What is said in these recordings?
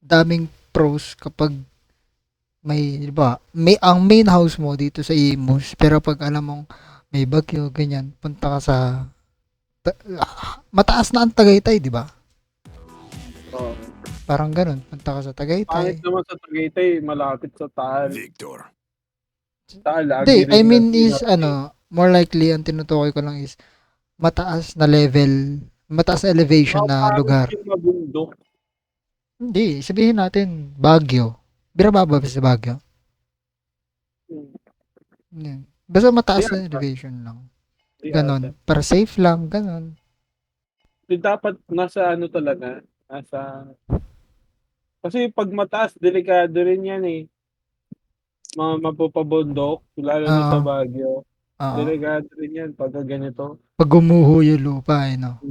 daming pros kapag may, di ba, may, ang main house mo dito sa Imus, pero pag alam mong may bagyo, ganyan, punta ka sa, mataas na ang Tagaytay, di ba? Oo. Parang ganun, punta ka sa Pangit Tagaytay. naman sa Tagaytay, malapit sa Taal. Taal, Hindi, lagi I rin mean is, nag-hurricane. more likely, ang tinutukoy ko lang is, mataas na level, mataas na elevation Baka na pangit lugar. yung mabundok. Hindi, sabihin natin, Baguio. Birababa ba sa Baguio? Hmm. Hindi. Basta Di mataas na ata. elevation lang. Di ata. Ganon. Para safe lang, ganon. Di dapat nasa ano talaga, nasa... Kasi pag mataas, delikado rin yan eh. Mga mapapabundok, lalo na sa Oo. Baguio. Oo. Delikado rin yan pag ganito. Pag gumuho yung lupa, no?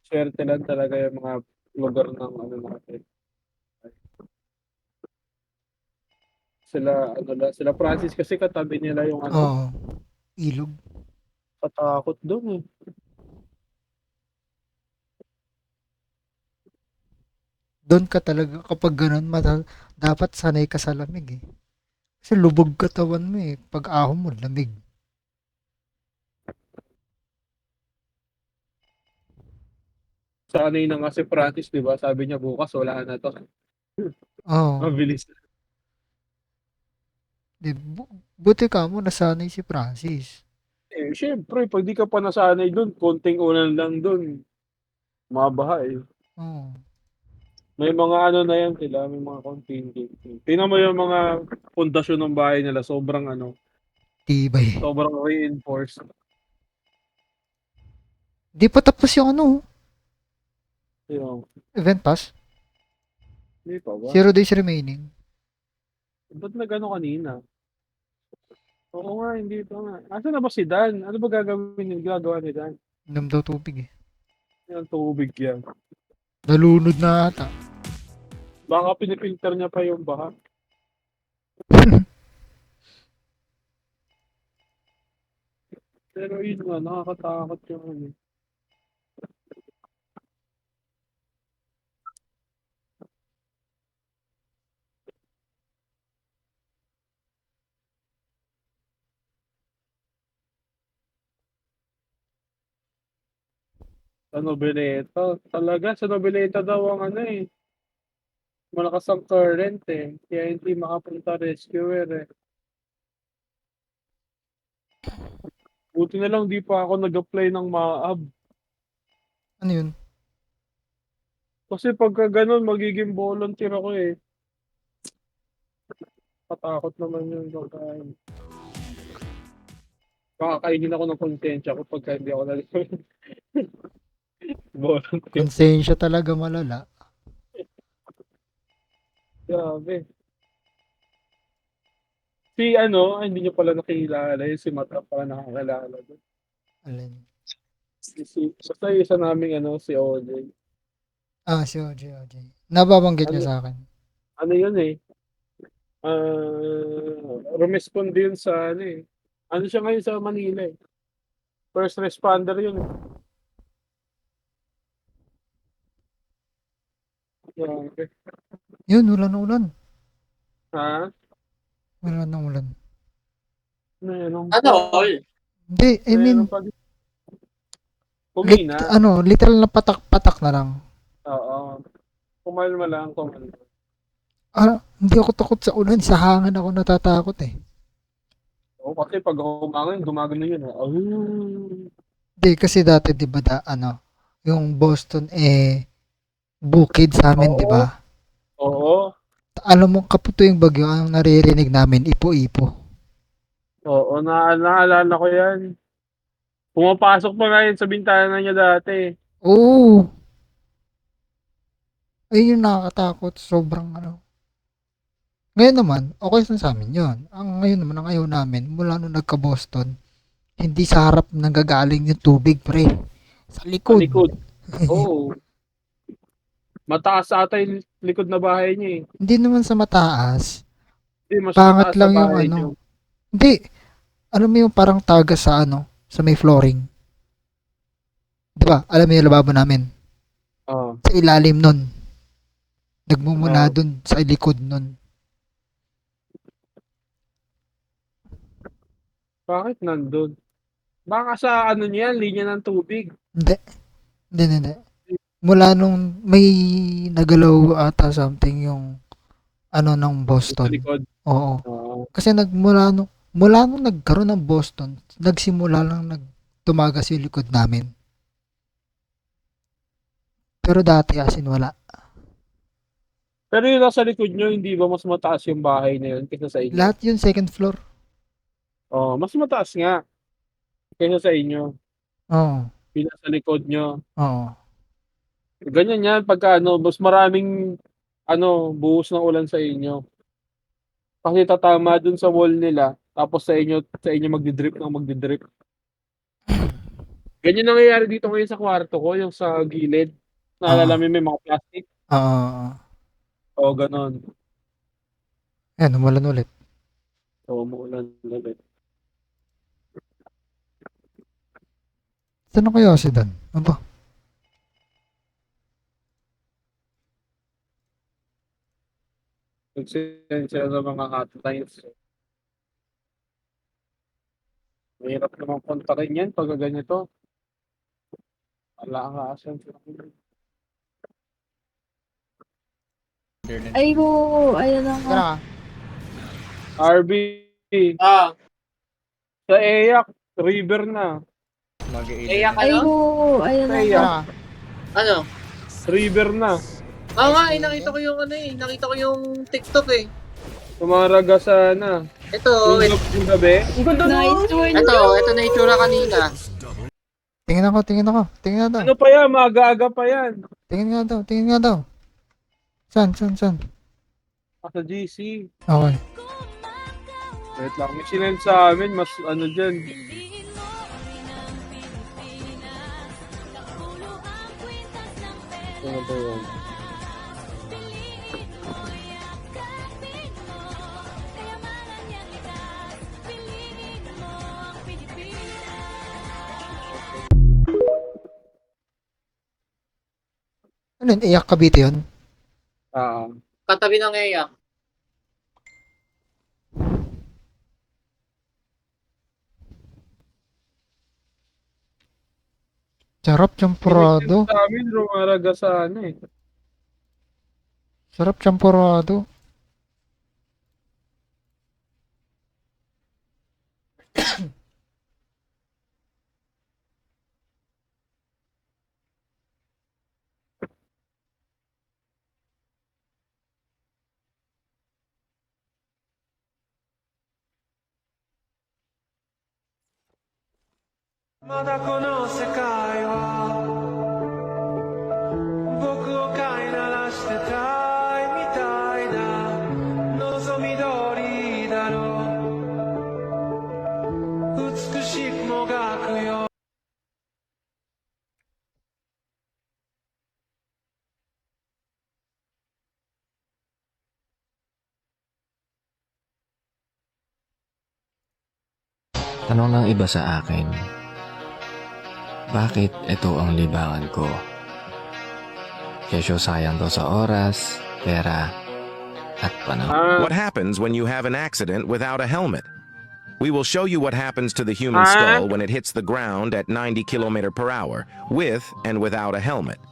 Swerte lang talaga yung mga lugar ng ano natin. Sila Francis kasi katabi nila yung ano, Oo. Ilog. katakot doon eh. Doon ka talaga, kapag ganon, dapat sanay ka sa lamig eh. Kasi lubog katawan mo eh. Pag ahon mo, lamig. Sanay na nga si Francis, di ba? Sabi niya bukas wala na to. Oo. Mabilis. Di, buti ka mo, nasanay si Francis. Eh, syempre, pag di ka pa nasanay doon, konting ulan lang doon, mabaha eh. Oo. May mga ano na yan sila, may mga contingency. Tingnan mo yung mga pundasyon ng bahay nila, sobrang ano, Tibay. sobrang reinforced. Di pa tapos yung Yung, event pass. hindi pa ba? 0 days remaining. Ba't na gano'n kanina? Oo nga, hindi pa nga. Asa na ba si Dan? Ano ba ginagawa ni Dan? Inom daw tubig eh. Yung tubig yan. Nalunod na ata. Baka pinipilter niya pa yung baha. Pero yun nga, nakakatakot yung ano. Sa Noveleta. Talaga, sa Noveleta daw ang ano eh. Malakas ang current eh. Kaya hindi makapunta rescuer eh. Buti na lang di pa ako nag-apply ng MAAB. Ano yun? Kasi pagka ganun, magiging volunteer ako eh. Patakot naman yun. Kakakainin ako ng konsensya ko pagka hindi ako volunteer. Konsensya talaga malala. Grabe. Si ano, hindi nyo pala nakilala yun. Si Mata pala nakakilala doon. Alin? Basta isa naming ano, si OJ. Si OJ, OJ. Nababanggit niya Ano, sa akin. ano yun eh. Rumesponde yun sa ano eh. Ano siya ngayon sa Manila eh. First responder yun eh. Grabe. Yun, wala na ulan. Ha? Wala na ulan. Meron Ano, pa. all? Hindi, I mean, Meron pa. Kumina. literal na patak-patak na lang. Oo. Kumalma lang, kumalma. Hindi ako takot sa ulan. Sa hangin ako natatakot eh. Oo, kasi pag humangin, gumagano yun eh. Oh. Hindi, kasi dati, di ba, yung Boston, bukid sa amin, di Oo. ba? Oo. Alam mo, kaputo yung bagyo, ang naririnig namin, ipo-ipo. Oo, naalala ko yan. Pumapasok pa nga yun sa bintana niya dati. Oo. Ayun yung nakakatakot. Sobrang ano. Ngayon naman, okay sa amin yun. Ngayon naman, ang ayaw namin, mula nung nagka-Boston, hindi sa harap nanggagaling yung tubig, pre. Sa Sa likod. likod. Oo. Mataas ata yung likod na bahay niya eh. Hindi naman sa mataas. Hindi, mas Pangat mataas sa lang yung bahay niyo. ano. Hindi. Alam mo yung parang taga sa sa may flooring. Di ba? Alam mo yung lababo namin. Oo. Sa ilalim nun. Nagmumula Oo. dun sa likod nun. Bakit nandun? Baka sa ano niyan, linya ng tubig. Hindi. Hindi. Mula nung may nagalaw ata something yung ano ng Sa Boston. likod. Oo. Oo. Kasi mula nung nagkaroon ng Boston, nagsimula lang tumagas yung likod namin. Pero dati as in wala. Pero yung nasa likod nyo, hindi ba mas mataas yung bahay na yun kaysa sa inyo? Lahat yun second floor. Oo, mas mataas nga kaysa sa inyo. Oo. Yung nasa likod nyo. Oo. Ganyan yan pagka ano, mas maraming ano, buhos ng ulan sa inyo. Kasi tatama dun sa wall nila, tapos sa inyo magdidrip ng magdidrip. Ganyan nangyayari dito ngayon sa kwarto ko, yung sa gilid. Oo. Naalala mo yung may mga plastic? Oo. Oo, ganon. Ayan, umulan ulit. Oo, umuulan ulit. Saan na kaya si Dan? Aba, Nagsisend sila ng mga hotlines. Mahirap naman kontakin yan pag ganito. Wala ka asan. Ayoko, ayun na nga. tara ka. RB, sa EYAC, river na. Iyak Ayoko, ayun Sa na nga. EYAC, Tara ka. Ano? river na. Oo nga, nakita ko yung ano eh. Nakita ko yung TikTok eh. Tumaraga sana. Ito, Yung gabi. Nice one. ito na itsura kanina. Tingin ako. Tingin nga daw. Ano pa yan? Maaga-aga pa yan. Tingin nga daw. Saan? Sa GC. Okay. Wait lang. May sinend sa amin. Mas ano dyan. Ano ba yun? Ano yun? Iyak Cavite yun? Ah, Katabi ng iyak. Sarap sinend champurado. sa amin. Rumaraga sana eh. Sarap champurado. Tanong ng iba sa akin, bakit ito ang libangan ko? Kesyo sayang to sa oras, pera, at panahon. What happens when you have an accident without a helmet? We will show you what happens to the human skull when it hits the ground at 90 km/h with and without a helmet.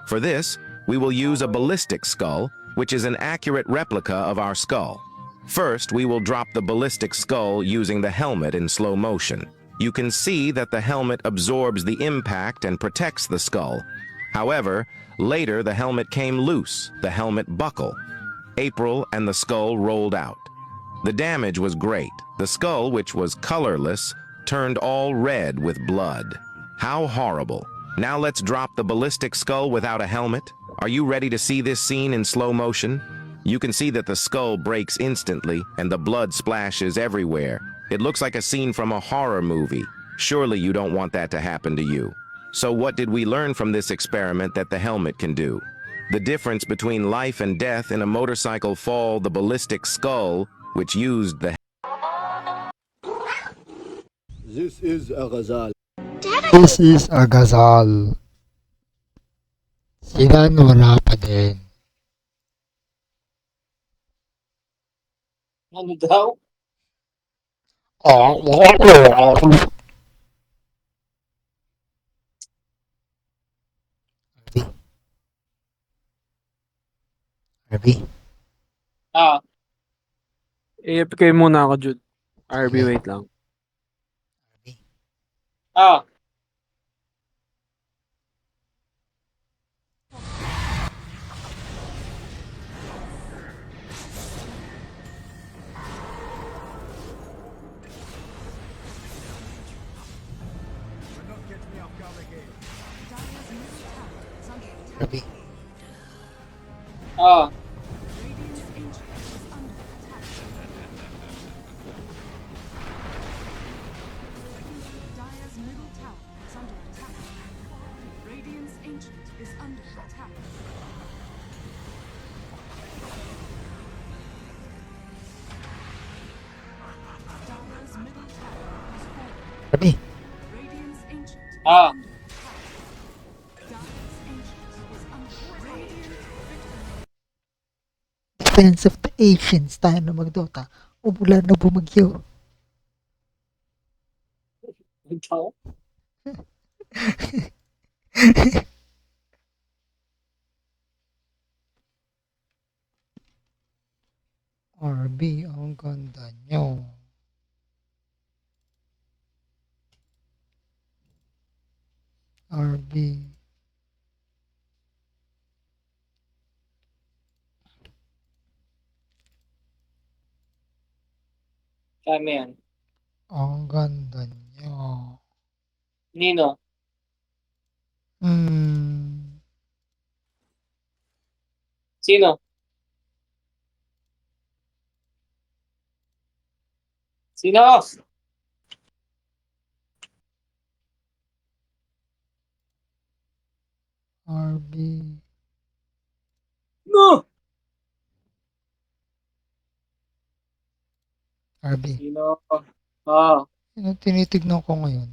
For this, we will use a ballistic skull, which is an accurate replica of our skull. First, we will drop the ballistic skull using the helmet in slow motion. You can see that the helmet absorbs the impact and protects the skull. However, later the helmet came loose, the helmet buckle. April and the skull rolled out. The damage was great. The skull, which was colorless, turned all red with blood. How horrible. Now let's drop the ballistic skull without a helmet. Are you ready to see this scene in slow motion? You can see that the skull breaks instantly and the blood splashes everywhere. It looks like a scene from a horror movie. Surely you don't want that to happen to you. So what did we learn from this experiment that the helmet can do? The difference between life and death in a motorcycle fall, the ballistic skull, which used the This is a ghazal. This is a gazal. Sila wala pa din. Ano daw? Rabi. Ah, AFK muna ako, Jude. RB, Sige. wait lang. ah. Rabi. Ah. Dire's middle tower is under attack. Radiant's ancient is under attack. Dire's middle tower has fallen. Rabi. Radiant's ancient is Ah. under attack. Dire's ancient is under radiant victory. Defense of the Asians tayo na magdota. Umulan na bumagyo. Ikaw? RB, ang ganda nyo. RB. Kami yan. Ang ganda nyo. Nino? Sino? Sino? RB. No! RB. Sino? Ah. Ano tinitignan ko ngayon?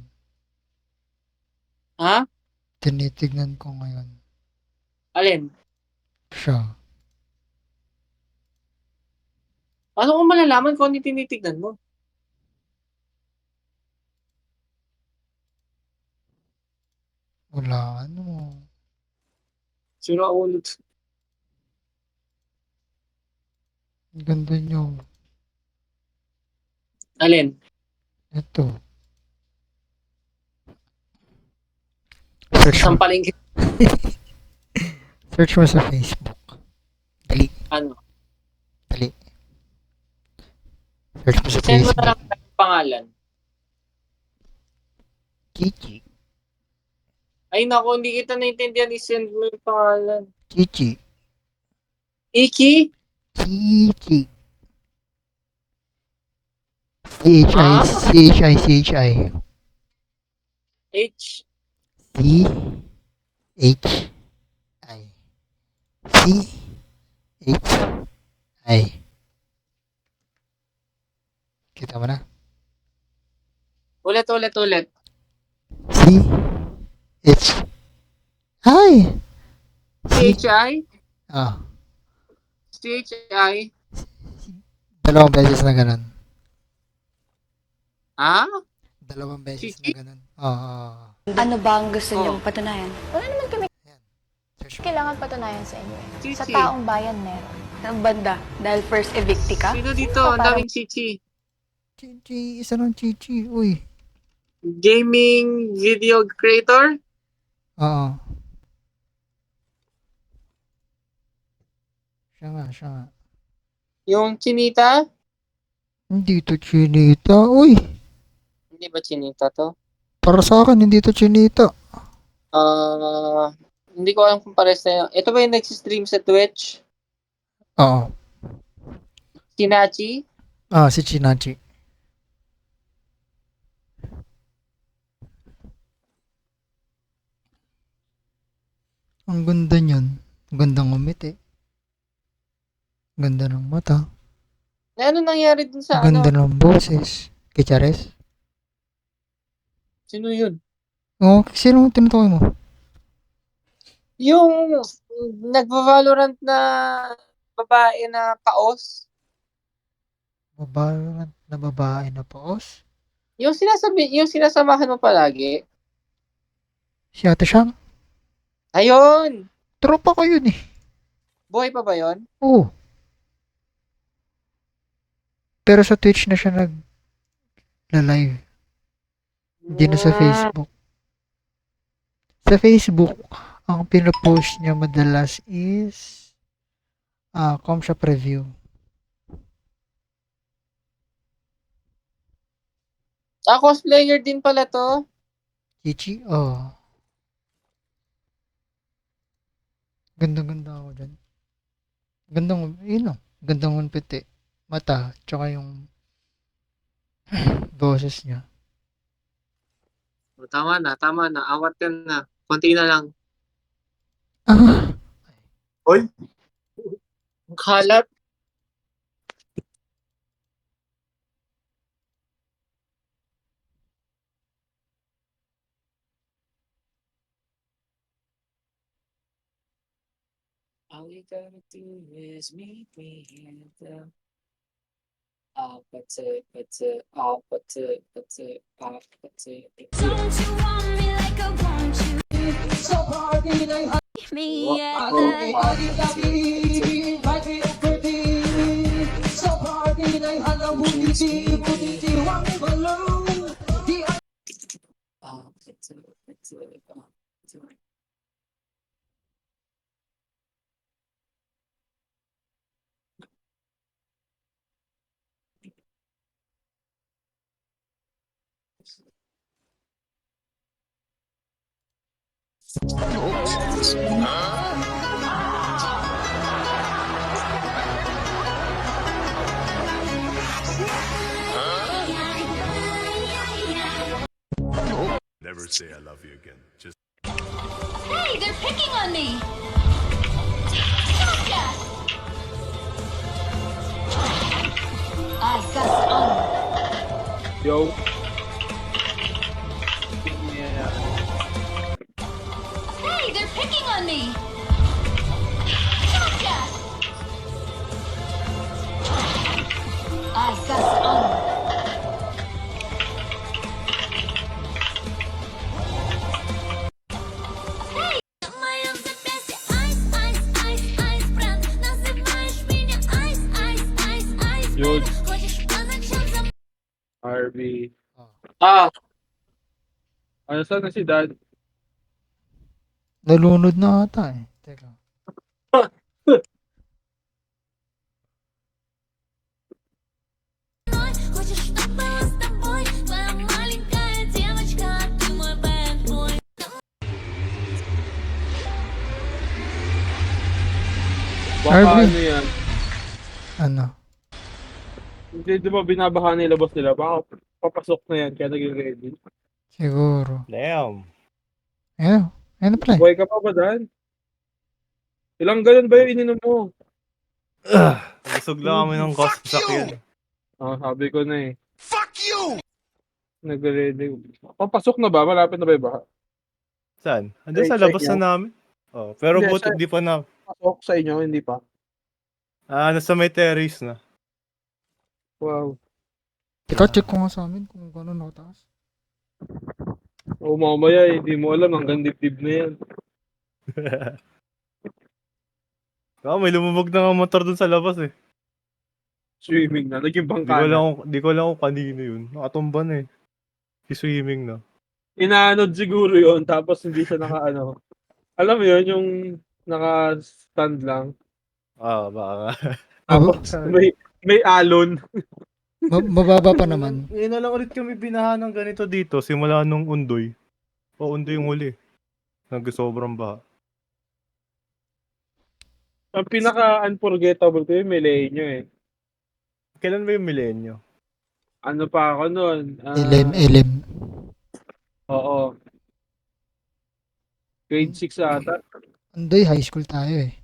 Ha? Tinitignan ko ngayon. Alin? Siya. Paano ko malalaman kung ano yung tinitignan mo? Wala ano. Sino ulo? Ang ganda nyo. Alin? Ito. Search mo, Sampaling kita. search mo sa Facebook. Dali. Ano? Dali. Search mo sa Send mo na Facebook. lang ang pangalan. Chichi. Ay nako, hindi kita naintindihan. I-send mo yung pangalan. Chichi. Iki? Chichi. C-H-I. Ah? C-H-I. C-H-I. H? C-H-I. C-H-I. Kita mo na? Ulit. C-H. Hi! C-H-I? Ah, C-H-I? dalawang beses na ganun. Ha? Dalawang beses Chichi? na ganun. Ah, Ano ba ang gusto Oh. niyong patunayan? Wala naman kami search mo. kailangan patunayan sa inyo. Chichi. Sa taong bayan meron. Ng banda? Dahil first evicti ka? Sino dito? Sino Ang parang- daming Chichi. Chichi, isa ng Chichi. Uy. Gaming video creator? Oo. Siya nga. Yung Chinita? Hindi to Chinita. Uy, Hindi ba Chinita to? para sa akin, hindi to Chinita. Hindi ko alam kung pares na yun. Ito ba yung nag-stream sa Twitch? Oo. Kinachi? Ah, si Chinachi. Ang ganda niyan. Ang gandang umiti. Ganda ng mata. Ano nangyari dun sa Ganda ano? ng boses. Kichares? Sino yun? Oo, sino tinutukoy mo? Yung nagva-Valorant na babae na kaos. Mabalorant na babae na paos. Yung sinasamahan mo palagi. Si Ate Siyang, Ayun! tropa ko yun eh. Buhay pa ba yun? Oo. Pero sa Twitch na siya nag-live. Hindi na sa Facebook. Sa Facebook, ang pinopost niya madalas is Comshop review. Cosplayer din pala to. Chichi, oh. Ganda-ganda ako dyan. Gandang, yun o. Gandang unpiti. Mata, tsaka yung boses niya. Tama na. Awat ka na. Konti na lang. Ah, Ang kalat. All you gotta do is meet me in the opposite. Don't you want me like I want you? Me at Never say I love you again. Just Hey, they're picking on me! Gotcha! I got on. Yo. Hey, they're picking on me! Gotcha! I got on. Yun. RB. Ano saan na si Dad? nalunod na ata eh. Teka. Baka RB. ano yan? Ano? Hindi, di ba binabaha nila boss nila? Baka papasok na yan, kaya naging ready. Siguro. damn. Ayun. Ayun na pala eh. Buhay ka pa ba, Dan? Ilang galon ba yung ininom mo? Busog lang kami ng sakyan. Sabi ko na eh. Fuck you! Nag-ready. Papasok na ba? Malapit na ba yung baha? Saan? Andun sa Sa labas inyo? na namin. Oh, pero Hindi, buti sa- di pa na. Pasok sa inyo, hindi pa. Nasa may terrace na. Wow. Teka, check ko nga sa amin kung gano'n nakataas. O mamaya, hindi mo alam hanggang dibdib na yan. May lumubog na nga motor dun sa labas eh. Swimming na, naging Di ko bangka lang na. di ko lang kung kanino yun. Nakatumba na eh. Swimming na. Inaanod siguro yon tapos hindi siya naka-ano. Alam mo yun, yung naka-stand lang. Baka nga. Tapos may alon. Mababa pa naman. Ngayon na lang ulit kami binahan ng ganito dito. Simula nung Undoy. Undoy yung huli. Nag-sobrang baha. Ang pinaka-unforgettable ko yung Milenyo eh. Kailan ba yung milenyo? Ano pa ako nun? LM. Oo. Grade 6 ata. Andoy, high school tayo eh.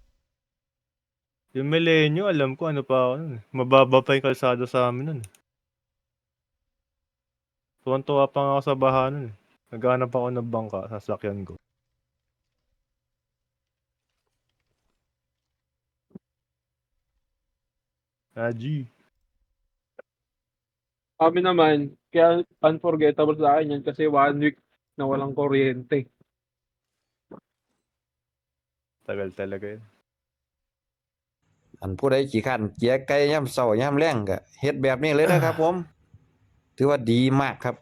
Yung milenyo, alam ko ano pa ako nun. Mababa pa yung kalsada sa amin nun. Tuwan-tuwa pa nga ako sa baha nun. Naghanap ako ng bangka, sasakyan ko. G. Kami naman, kaya unforgettable sa akin yan kasi 1 week na walang kuryente. Tagal talaga yun. อันผู้ใดขี้ข้านเจียไก่ย่ำเช้าย่ำแลงก็เฮ็ดแบบนี้เลยนะครับผม ถือว่าดีมากครับ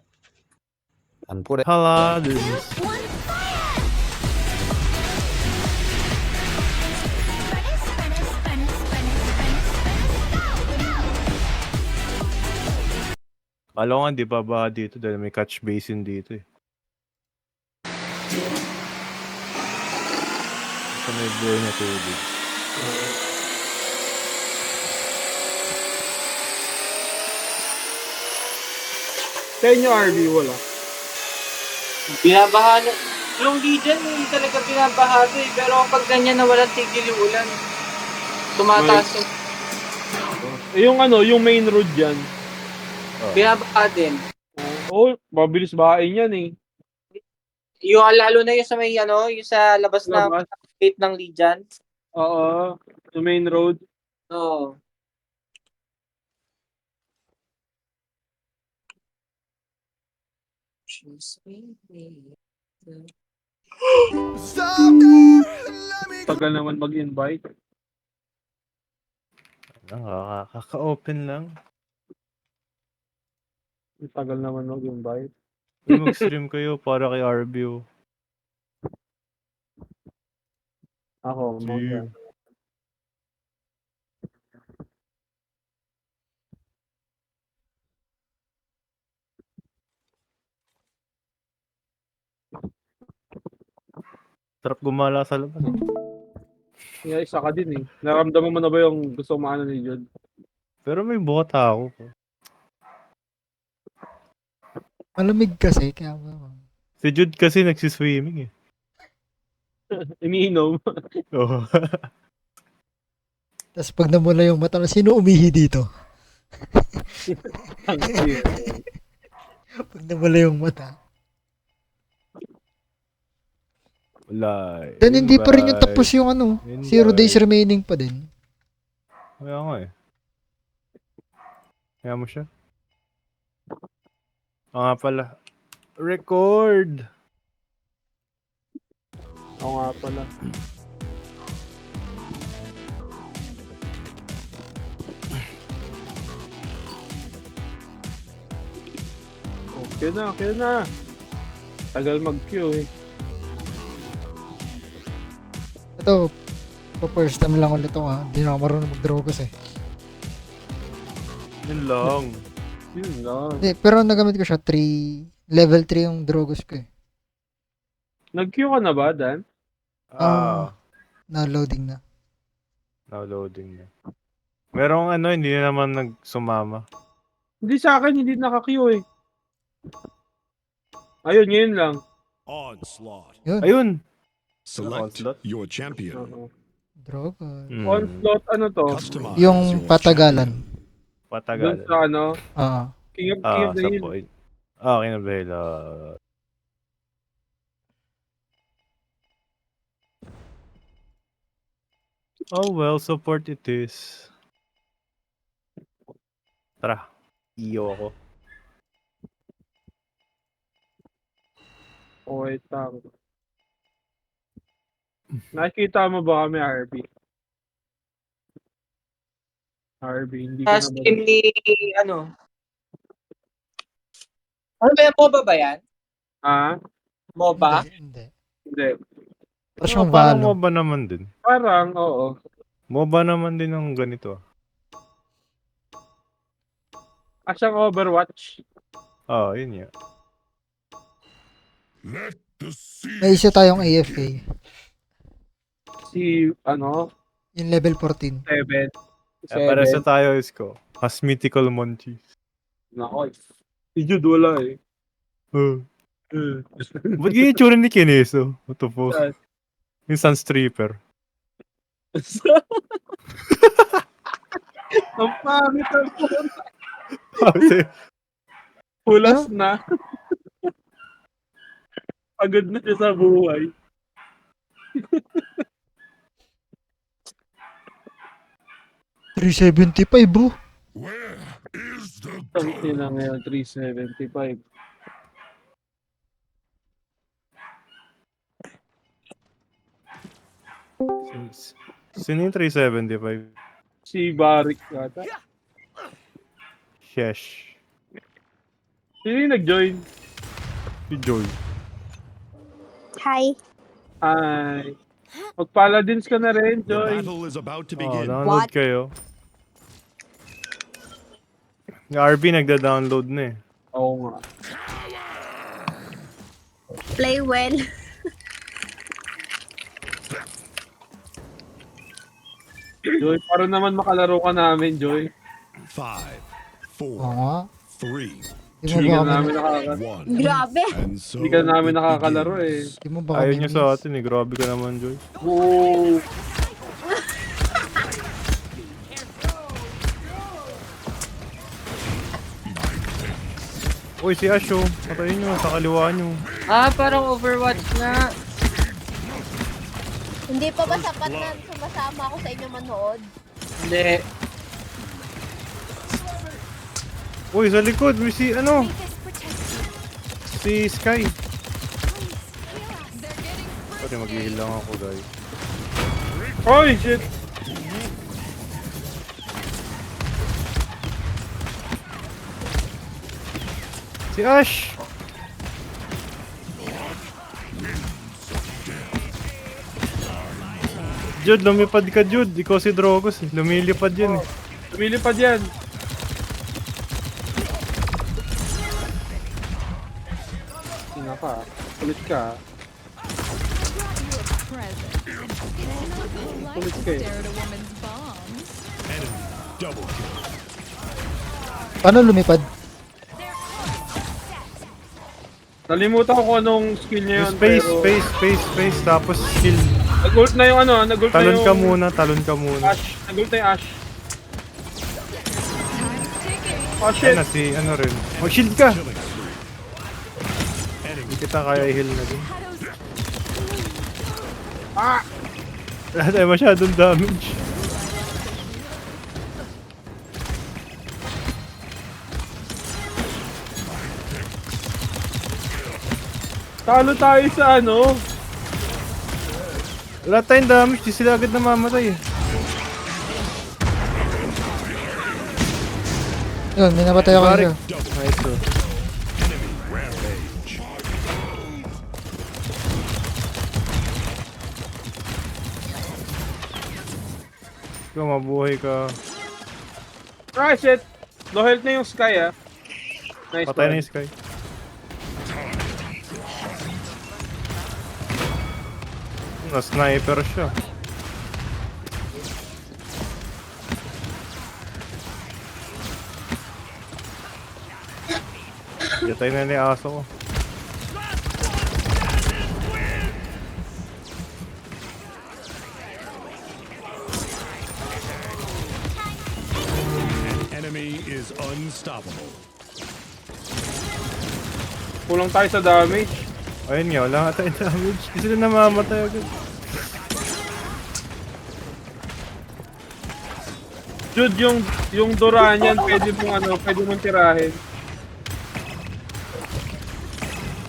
อันผู้ใด Paladins. Kala ko nga di baba dito dahil may catch basin dito eh. Sa may buhay na tubig. Sa inyo, RV, wala. Binabaha na. Yung Legion, hindi talaga binabaha to eh. Pero kapag ganyan na walang tigil yung ulan, tumataas yung Yung ano, yung main road dyan. binabaha din. Mabilis bahain yan eh. Yung lalo na yung sa may ano, yung sa labas na Labas. gate ng Legion. Oo, yung main road. Oo. Tagal naman mag-invite. Kaka-open lang. Tagal naman mag-invite. Mag-stream kayo para kay RBO. Ako, Gee. Sarap gumala sa labas. Yeah, isa ka din eh. Naramdaman mo na ba yung gusto maano ni Jod? Pero may bota ako. Malamig kasi, kaya Si Jude kasi nagsiswimming eh. Iniinom. Oo. Tapos pag namula yung mata, sino umihi dito? Pag namula yung mata. Wala. Then hindi pa rin yung tapos yung ano, Invite. 0 days remaining pa din. Kaya nga eh. Kaya mo siya. Nga pala. Record! Oo nga pala. Okay na. Tagal mag-queue eh. Ito, first time lang ulit ako ha. Hindi na ako marunong mag-drogos eh. Yun lang. Yun lang. Hindi, pero nagamit ko siya 3, level 3 yung drogos ko eh. Nag-queue ka na ba, Dan? Na-loading na. Now loading na. Merong ano, hindi na naman nagsumama. Hindi sa akin, hindi naka-queue eh. Ayun, ngayon lang. Onslaught. Yun, Ayun! Select Onslaught? your champion. Oo. drogos. Onslaught, ano to? Customize Yung your patagalan. Doon Patagalan. sa ano? King of the Sa Hill. point. King of the Hill. Oh well, support it is. Tara. Iyo ako. Oh, wait lang. Nakikita mo ba kami, RB? RB, hindi ko Sa na ba? stream ni, ano? Ano ba yan? MOBA ba yan? Ah? MOBA? Hindi. Hindi. Parang siyang Parang Valo. MOBA naman din. Parang, oo. MOBA naman din ng ganito. Siyang Overwatch. Yun nga. Let the sea May isa tayong AFK. Si, ano, Yung level 14. 7. Para sa tayo is ko. Has mythical Monchis. Nako. Si Jude wala eh. Ba't ganyan yung tsura ni Kineso? What the fuck? Saan? Yung Sunstreaper. Ang pangit ang Pulas na. Pagod na siya sa buhay. 375 bro. Where is the Something na ngayon, 375. Sino yung 375? Si Barik yata. Shesh. Sino yung nag-join? Si Joy. Hi. Ay. Mag-paladins ka na rin, The Joy. battle is about to Oh, begin. download kayo. Yung RB nagda-download na eh. Oo nga. Play well. Joy, para naman makalaro ka namin, Joy. 5, Oo 4, nga. 3, Di mo Hindi ba ka kami, namin nakakalaro. 1. Grabe. And so Hindi ka namin it nakakalaro eh. begins. di mo ba Ayaw kami nyo sa atin eh. Grabe ka naman, Joy. Oo. Uy, si Ash oh. Patayin nyo. Sa kaliwa nyo. Parang Overwatch na. Hindi pa ba sapat na sumasama ako sa inyo manood? Hindi. Uy, sa likod. May si ano. Si Sky. Pati mag-heal lang ako, guys. Hoy, shit! Si Ash! Jude, lumipad ka, Jude. Ikaw si Drogos. Lumilipad yan eh. Lumilipad yan. Sina ka. Kulit ka. Kulit ka eh. Enemy double kill. Paano lumipad? Nalimutan ko kung anong skill niya yun. Space, pero... space, tapos skill. Nag-ult na yung ano, nag-ult na Talon yung... talon ka muna. Ash. Nag-ult na yung Ash. Oh Ayan shit! na si ano rin. Oh, shield ka! Hindi kita kaya i-heal na din. Ah! Wala tayo masyadong damage. Talo tayo sa ano? Wala tayong damage. Di sila agad namamatay eh. Yun, may napatay ako Barik. isa. Nice oh. Enemy rampage. Ikaw, mabuhay ka. Ah shit! Low health na yung Sky ah. Nice Patay na one. yung Sky. Na-sniper siya. Yatay na ni aso ko. Enemy is unstoppable. Kulang tayo sa damage. Ayun nga, wala nga tayong damage. Di sila namamatay agad. Jude, yung Dora niyan, pwede mong tirahin.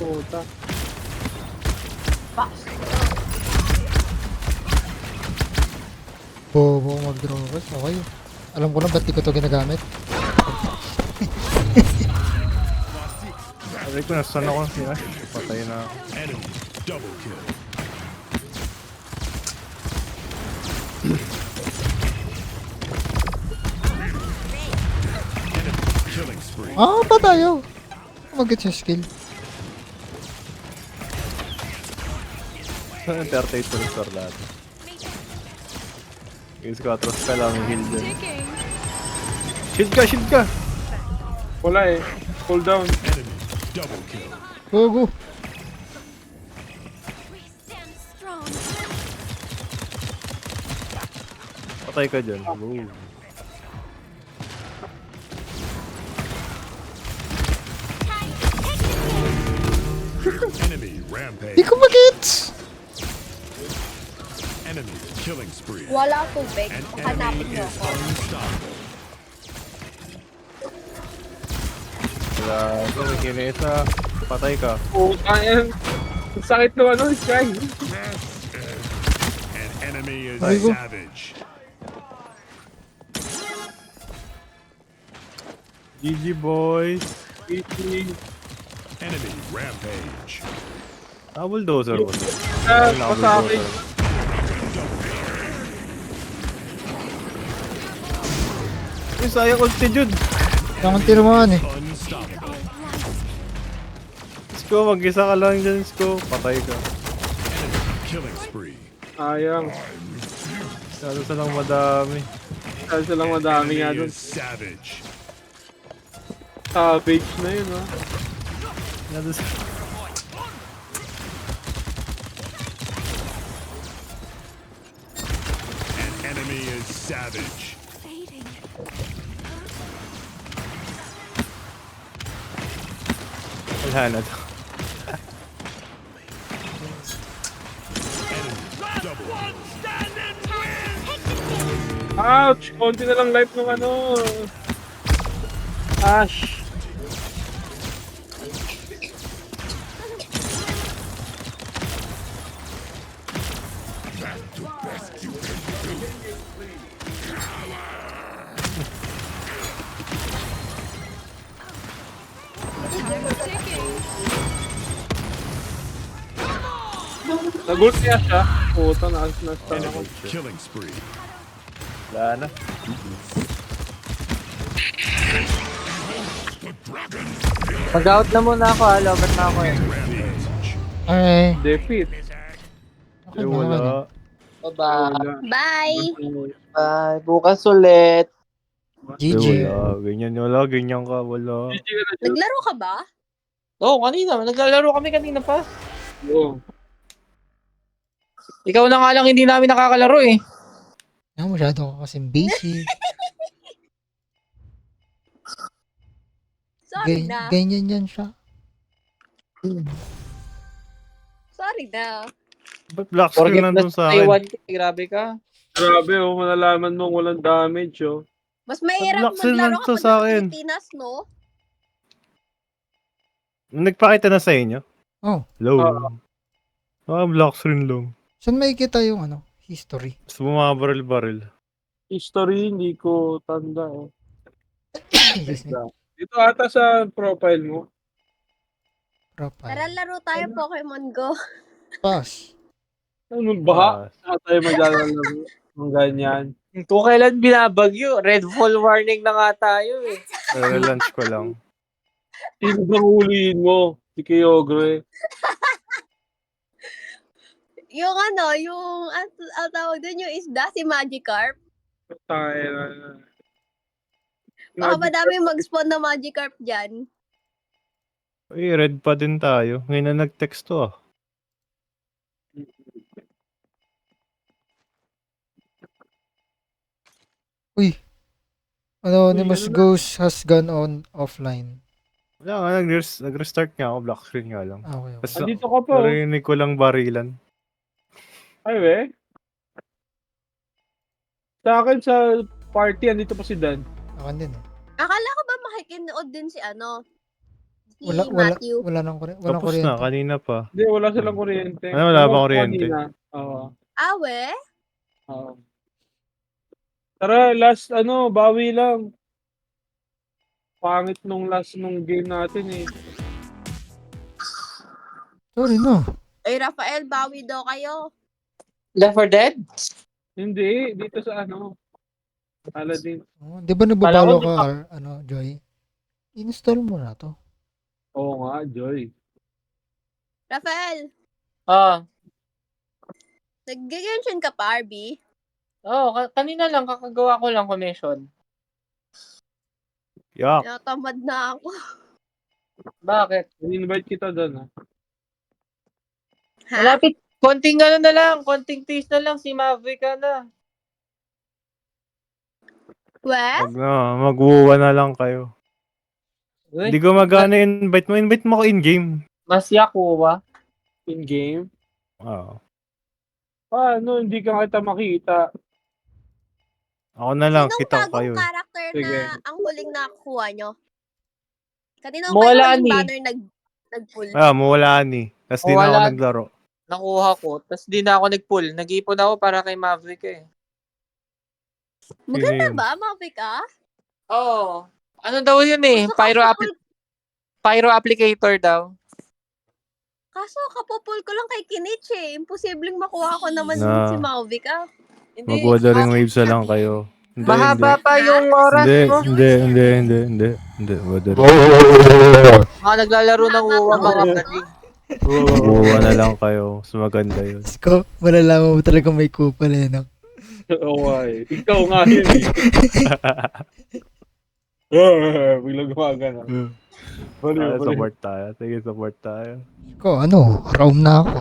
Puta. Bobo mag-drawers. Okay. Alam ko na ba't di ko to ginagamit. Sabi ko, nasan ako si Ash. Patay na ako. Enemy double kill. Killing spree. Pa tayo. Mag-get yung skill. Saan yung 38 po ng lahat? Yung 4 spell lang yung heal dyan. Shield ka! Wala eh. Cool down. Enemy double kill. Go, go. Patay ka dyan. Boom. Enemy rampage. Di ko mag-gets. Enemy killing spree. Wala tubig. An Hanapin enemy niyo is ako. unstoppable. Wala ito, may kinesa. Patay ka. Puta yan. Ang sakit naman ano, Sky. An enemy is Ay, go. savage. GG boys. Enemy rampage. Bulldozer ko. Pasakit. Uy, sayang ulti Jude. Kailangan tinamaan eh. Unstoppable. Sko, mag-isa ka lang dyan, Sko. Patay ka. Killing spree. Sayang. Masyado silang madami. Kasi silang madami nga Enemy dun. is savage. Savage na yun, ha. Masyado sila. An enemy is savage. Fading. Wala na to. Enemy double kill. Ouch! Konti na lang life ng ano. Ash. Nagult niya siya. Puta, na-stun ako. Enemy killing spree. Wala na. Mag-out na muna ako ha, lobat na ako eh. Rampage. Ay, Defeat. okay Eh, na, okay na. wala. Bye-bye. Bye! Bye. Bukas ulit. Eh, GG. wala. Ganyan ka, wala. GG ka na, Jude. Naglaro ka ba? Oo, kanina. Naglalaro kami kanina pa. Oo. Ikaw na nga lang hindi namin nakakalaro eh. Masyado ka kasing busy. Sorry na. Ganyan yan siya. Sorry na. Ba't black screen nandun sa akin? 1K, grabe ka. Grabe, oh. Malalaman mong walang damage, oh. Mas mahirap Nag-lock maglaro to kapag sa nasa akin. Pilipinas, no? Nagpakita na sa inyo? Oh, Hello. Black screen lang. saan makikita yung history? Tapos bumabaril-baril. History, hindi ko tanda, oh. Excuse me. Dito ata sa profile mo. Profile. Tara, laro tayo Pokemon Go. Pass. Ano, baha? Saka tayo maglalaro ng ganyan. Kung kailan binabagyo, red fall warning na nga tayo eh. Lunch ko lang. Sino bang huliin mo? Si Kyogre. Yung ang tawag dun yung isda, si Magikarp. Tayo na. Baka madami mag-spawn na Magikarp dyan. Uy, red pa din tayo. Ngayon na nag-text to ah. Uy. Anonymous Ghost has gone on offline. Wala nga, nag-restart nga ako. Black screen nga lang. Ah, okay. Tapos, Andito ka po. narinig ko lang barilan. Ay, we. Sa akin sa party, andito pa si Dan. Akan din eh. Akala ko ba makikinood din si si Wala Matthew. walang Tapos kuryente. na, kanina pa. Hindi, wala silang kuryente. Ano, wala bang kuryente? Kanina. Oo. Awe? Oo. Tara, last, bawi lang. Pangit nung last nung game natin eh. Sorry no. Ay, Rafael, bawi daw kayo. Left 4 Dead? Hindi, dito sa Aladdin. Oh, 'di ba nababalo Kala ko ka Joy? Install mo na to. Oo nga, Joy. Rafael, nag-genshin ka pa, RB? Kanina lang kakagawa ko lang commission. Yak. Natamad na ako. Bakit? In-invite kita doon, ha? Ha? Malapit, konting na lang, konting tease na lang, si Maverick ka na. Wes? Mag-uwa na lang kayo. Uy, Hindi ko magana invite mo. Invite mo ako in-game. Mas Yakuwa. In-game. Oo. Paano? Hindi ka kita makita. Ako na lang, Sinong kita ko bagong kayo. character Sige. na ang huling nakuha nyo? Kanino ba Mawala yung huling ni. banner nag-pull? Mawala ni. Tapos di na ako Mawala. naglaro. Nakuha ko. Tapos di na ako nag-pull. Nag-ipon ako para kay Maverick eh. Maganda yun? ba, Mavic Oo. Ano daw yun eh? Gusto ko Pyro applicator daw. Kaso kapupul ko lang kay Kinich eh. Imposibleng makuha ko naman Na. si Mavic Hindi. Mag-Wuthering Waves na lang kayo. Hindi, Mahaba pa yung oras Hindi, mo. hindi. Wuthering. Mga naglalaro ng uwa mga kali. Buwa na lang kayo. Mas maganda yun. Sko, malalaman mo talaga may kupal eh, no? Oo nga eh. Ikaw nga yun eh. Biglang gumagana. Support tayo. Sige, support tayo. Ko, ano, roam na ako.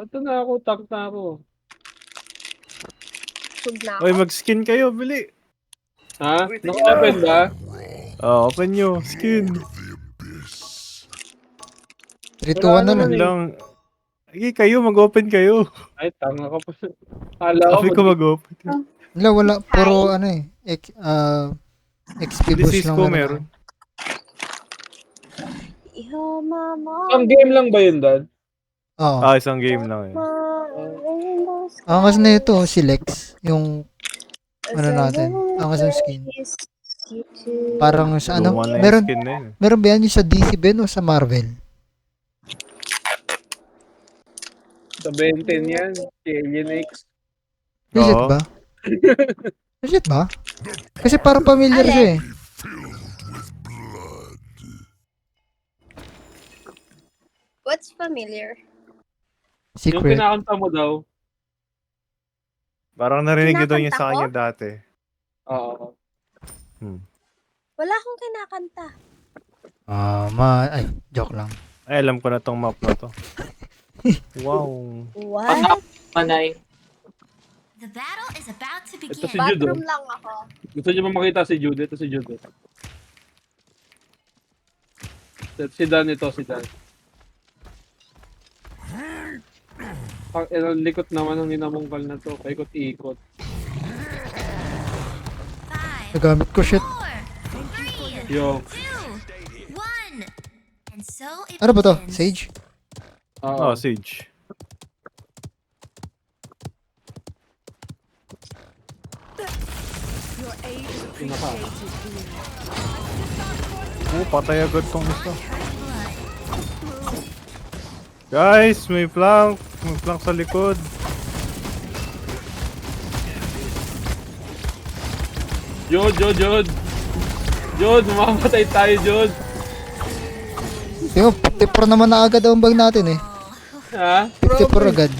Ito na ako, tak na ako. Sug na Oy, ako. mag-skin kayo, bili. Ha? Naka-open ba? Open nyo. Skin. 3, 2, 1 na lang. Lang. Sige, kayo, mag-open kayo. Ay, tanga ka pa. Kala Sabi ko mag-open. Wala. Puro ano eh. XP boost Cisco lang. meron. Iho, mama. Ang game lang ba yun, Dad? Oo. Isang game lang eh. Angas na ito, si Lex. Yung, ano natin, angas ng skin. Parang sa ano, Luma na yung meron, skin na yun. meron ba yan yung sa DC Ben o sa Marvel? Sa Ben 10 yan. Si Alien X. Legit Oo. ba? Legit ba? Kasi parang familiar siya eh. What's familiar? Yung Secret. kinakanta mo daw. Parang narinig ko daw niya Kinakanta sa kanya ko? dati. Oo. Wala akong kinakanta. Ay, joke lang. Ay, alam ko na tong map na to. Wow. What? Manay. The battle is about to Ito begin. si Jude. Bathroom lang ako. Gusto niyo ba makita si Jude? Ito si Jude. Si Dan ito, si Dan. Ang likot naman ng ninamungkal na to. Paikot-ikot. Nagamit ko shit. 4, 3, Yo. 2, 1. And so it Ano ba to? begins. Sage? Oh, Siege. Patay agad tong isa. Guys, may flank. May flank sa likod. Jude! Jude, mamamatay tayo, Jude! Yung 50 naman na agad ang bag natin eh. Ha? 54 agad.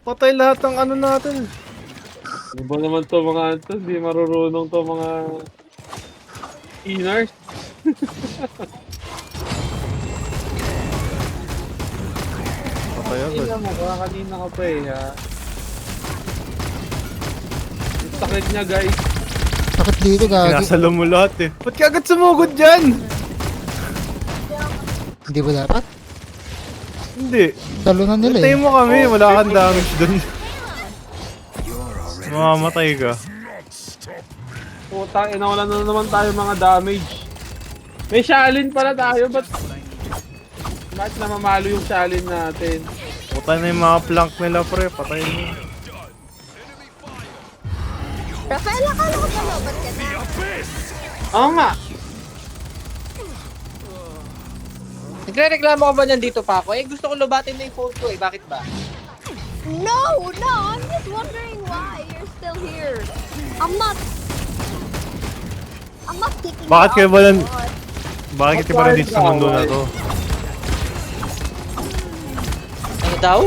Patay lahat ng ano natin. Ano ba naman to mga to? Hindi marurunong to mga iners. Patay agad. Tingnan mo, baka kanina ka pa eh ha. Yung sakit niya guys. Sakit dito, gagi. Sinasalo mo lahat eh. Ba't ka agad sumugod dyan? Hindi ba dapat? Hindi. Talunan nila Patay eh. mo kami. Wala kang damage dun. Mamamatay ka. Puta, wala na naman tayo mga damage. May Shalin pala tayo, bakit namamalo yung Shalin natin? Patay na yung mga flank nila pre. Patay mo. Rafael, akala ko nalobat ka na. Oo nga. Nagre-reklamo ka ba nandito pa ako? Eh, gusto ko lubatin na yung phone ko eh. Bakit ba? No! I'm just wondering why you're still here. I'm not kicking Bakit you kayo out ba or nan... what. Bakit ka ba rin dito sa mundo na to? Ano daw?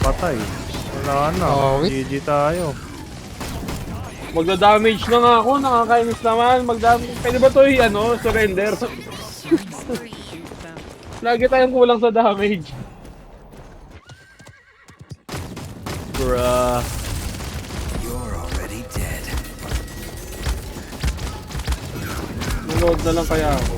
Patay. Wala na. Oh, wait. GG tayo. Magda-damage na nga ako, nakakainis naman. Pwede ba to surrender? Lagi tayong kulang sa damage. Bruh. Nanonood na lang kaya ako.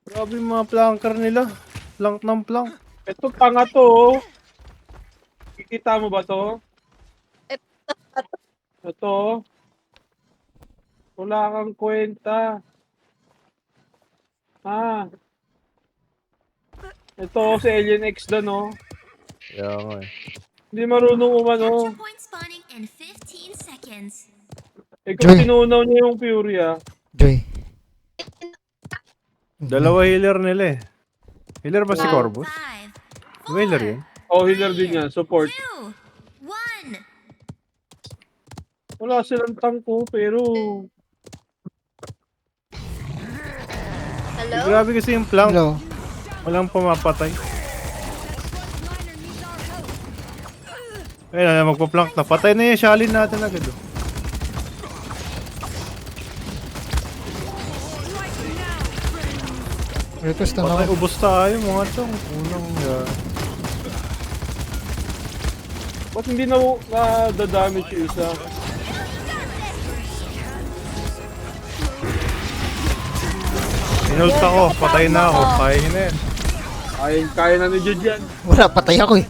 Grabe yung mga flanker nila. Plank ng plank. Ito tanga to, oh. Kikita mo ba to? Ito. Wala kang kwenta. Ah. Ito si Alien X doon, oh. Kaya nga eh. Hindi marunong umano. Point spawning in 15 seconds. Eh kung Joy. tinunaw niya yung Furia. Joy. Dalawa healer nila eh. Healer ba si Corvus? 5, Healer yun. Oh, healer din yan. Support. 2, 1. Wala silang tangko, pero... Hello? Grabe kasi yung plank. Hello. Walang pumapatay. Ayun, magpa-plank na. Patay na yung Shalin natin agad. Oh. Request na Patay, ako. ubos tayo mga chong. Unang Ba't hindi na-damage yung isa? Inult ako. Patay na ako. Kaya na yan. Kaya na ni Jude yan. Wala, patay ako eh.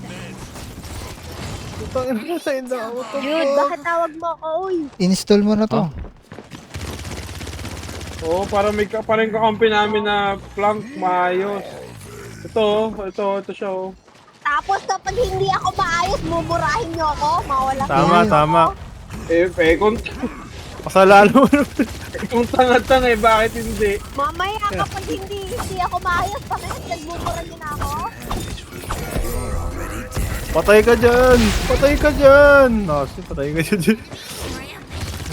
Patay na ako. Dude, bakit tawag mo ako, uy? Install mo na to. Oo, para may parang kakampi namin na flank maayos. Ito siya, oh. Tapos kapag hindi ako maayos, mumurahin niyo ako. Mawala Tama. Kung Pasalalo. kung tanga-tanga eh, bakit hindi? Mamaya kapag hindi ako maayos, bakit nagmumura niyo na ako? Patay ka dyan. Patay ka dyan. Patay ka dyan.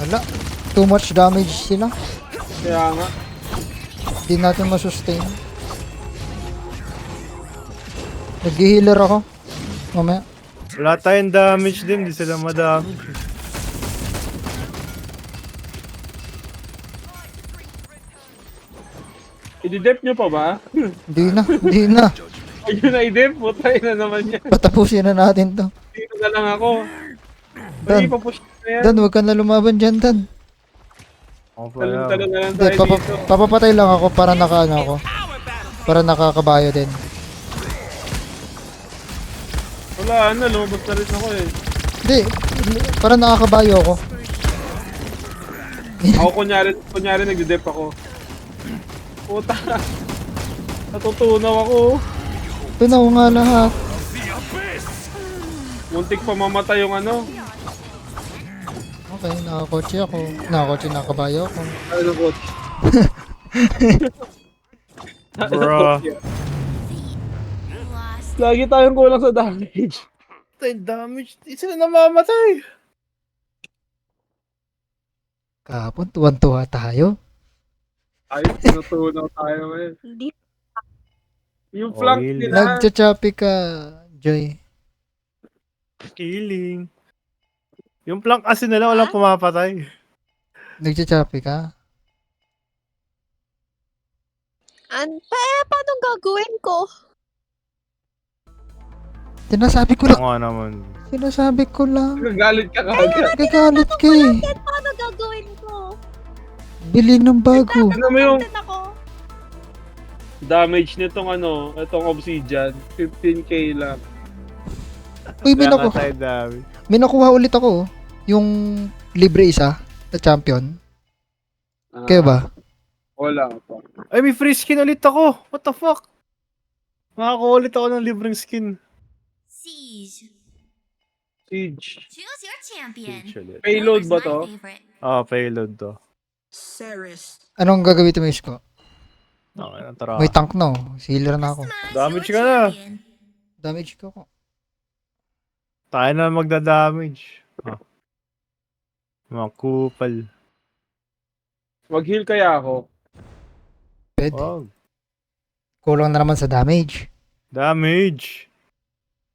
Wala. Too much damage sila. Kaya nga. Hindi natin masustain. Nag-healer ako. Mamaya. Wala tayong damage din. Di sila madamage. I-dep nyo pa ba? Hindi na. Ayun na i-dep, putay na naman yan. Patapusin na natin to. Dito na lang ako. Dan. Ay, papush na yan. Dan, huwag ka na lumaban dyan, Dan. Talon-talon na lang Hindi, tayo dito. papapatay lang ako para nakaano ako. Para nakakabayo din. Wala, lumabas na rin ako eh. Hindi, para nakakabayo ako. Ako kunyari nagde-dep ako. Puta. Natutunaw ako. Tunaw nga lahat. Muntik pa mamatay yung ano. Okay, nakakotse ako. Nakakabayo ako. Ano ko? Bruh. Lagi tayong kulang sa damage. Damage. Di sila namamatay. Kahapon, tuwan-tuwa tayo. Ayos, tinutunaw tayo eh. Hindi. Yung flank Oil. nila. Nagchachapi ka, Joy. Killing. Yung plank kasi nila walang pumapatay. Nagchachapi ka. Paano gagawin ko? Sinasabi ko lang. Oo nga naman. Sinasabi ko lang. Nagagalit ka kagad. Gagalit ka eh. Paano gagawin ko? Bili ng bago. Ano mo yung Content ako. damage nitong itong obsidian? 15k lang. Uy, may Kaya nakuha. tayo dami. May nakuha ulit ako. Oh. Yung libre isa na champion. Kaya ba? Wala pa. Ay, may free skin ulit ako. What the fuck? Makakuha ulit ako ng libreng skin. Siege. Siege. Choose your champion. Payload ba to? Payload to. Anong gagawin mo, Isko? Okay, tara. May tank na oh. Healer na ako. Damage ka na. Damage ko ako. Tayo na magda-damage. Mga kupal. Mag-heal kaya ako. Pwede. Wow. Kulang na naman sa damage. Damage.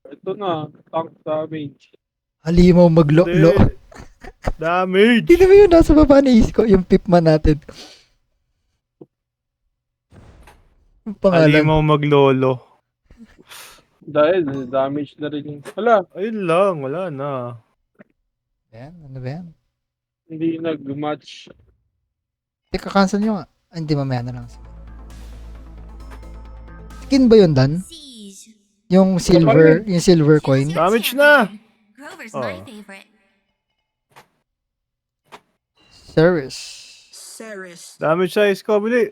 Ito na, tank damage. Halimaw maglo-lo. Hindi. Damage. Hindi naman yun nasa baba ni Isko. Yung pipman natin. Yung pangalan. Halimaw maglolo. Dahil damage na rin yun. Hala, Ayun lang, wala na. Yan, ano ba yan? hindi nag-match. Teka, cancel nyo nga. Ah, hindi, mamaya na lang. Skin ba yun, Dan? Yung silver coin? Damage na! Grover's Oh. my favorite. Service. Damage size ko, bili!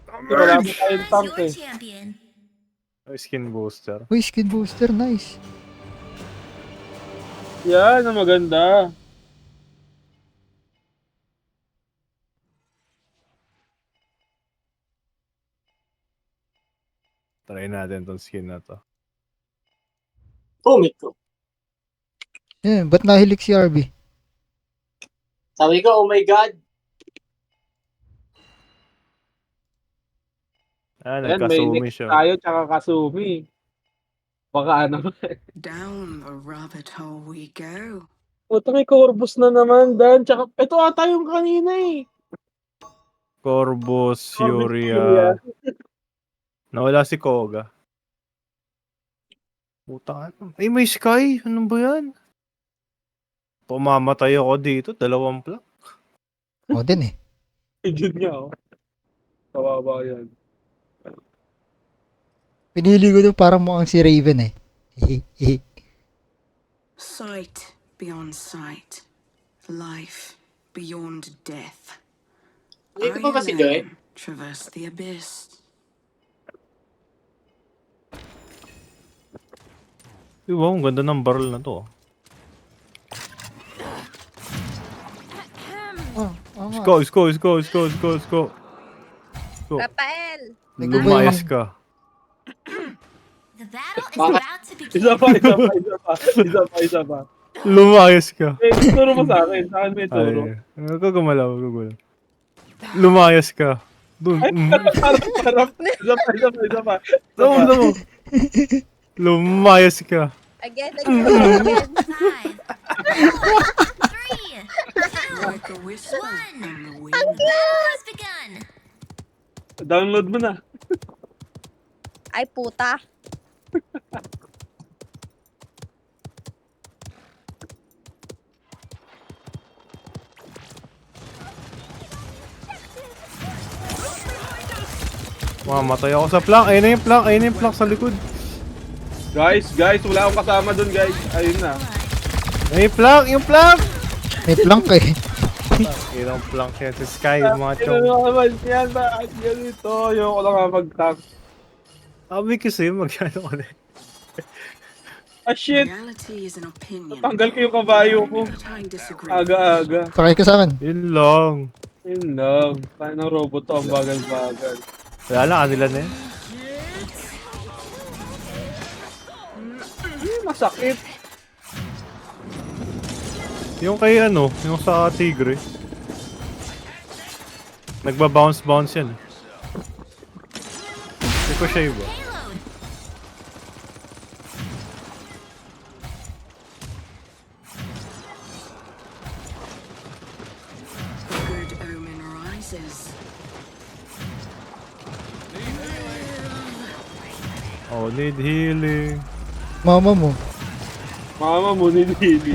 Pero wala pa tayong tank eh. Champion. Ay, skin booster. Uy, skin booster, nice. Yan, ang maganda. Try natin tong skin na to. Tumit ko. Yan, ba't nahilik si RB? Sabi ko, oh my God. Ah, Yan, may nagkasumi next siya. tayo, tsaka Kasumi. Baka ano. Down the rabbit hole we go. Puta, may Corvus na naman, Dan. Tsaka, ito ata yung kanina eh. Corvus, Corvus, Furia. Nawala si Koga. Puta ka. Ay, may Sky. Ano ba yan? Pumamatay ako dito. 2 plak. O din eh. Yun nga, oh. Kawawa yan. Pinili ko doon parang mukhang si Raven eh. Sight beyond sight. Life beyond death. Dito pa ba si Joy? Traverse the abyss. Wow, ang ganda ng barrel na to. Oh, Go. Rafael! Lumayas ka. The battle is about to begin. Isa pa. Lumayas ka. Eh, turo mo sa akin. Saan may turo? Ay, gumalaw. Lumayas ka. Dun. Ay, harap. Isa pa. Tama. Lumayas ka. Again. 5, 4, 3, 2, like a whisper in the wind. The battle has begun. Download mo na. Ay, puta. Mamatay ako sa plank. Ayun na yung plank sa likod. Guys, wala akong kasama dun, guys. Ayun na. Ay, yung plank! may plank eh. Ilang plank yan sa Sky, mga Ito chong. naman yan ba? Ganito. Yung ko lang nga mag-tank. Sabi kasi, mag-ano ko na. Ah, shit. Reality is an opinion. Tanggal ko yung kabayo ko. But I disagree. Aga-aga. Sakay ka sa akin. Yun lang. Yun lang. Tayo ng robot to. Ang bagal-bagal. Wala lang, kanila na eh. Masakit. Yung kay yung sa tigre. Nagba-bounce yan. Hindi ko siya iba. Good omen rises. Oh, need healing. Mama mo. Mama mo, nilili.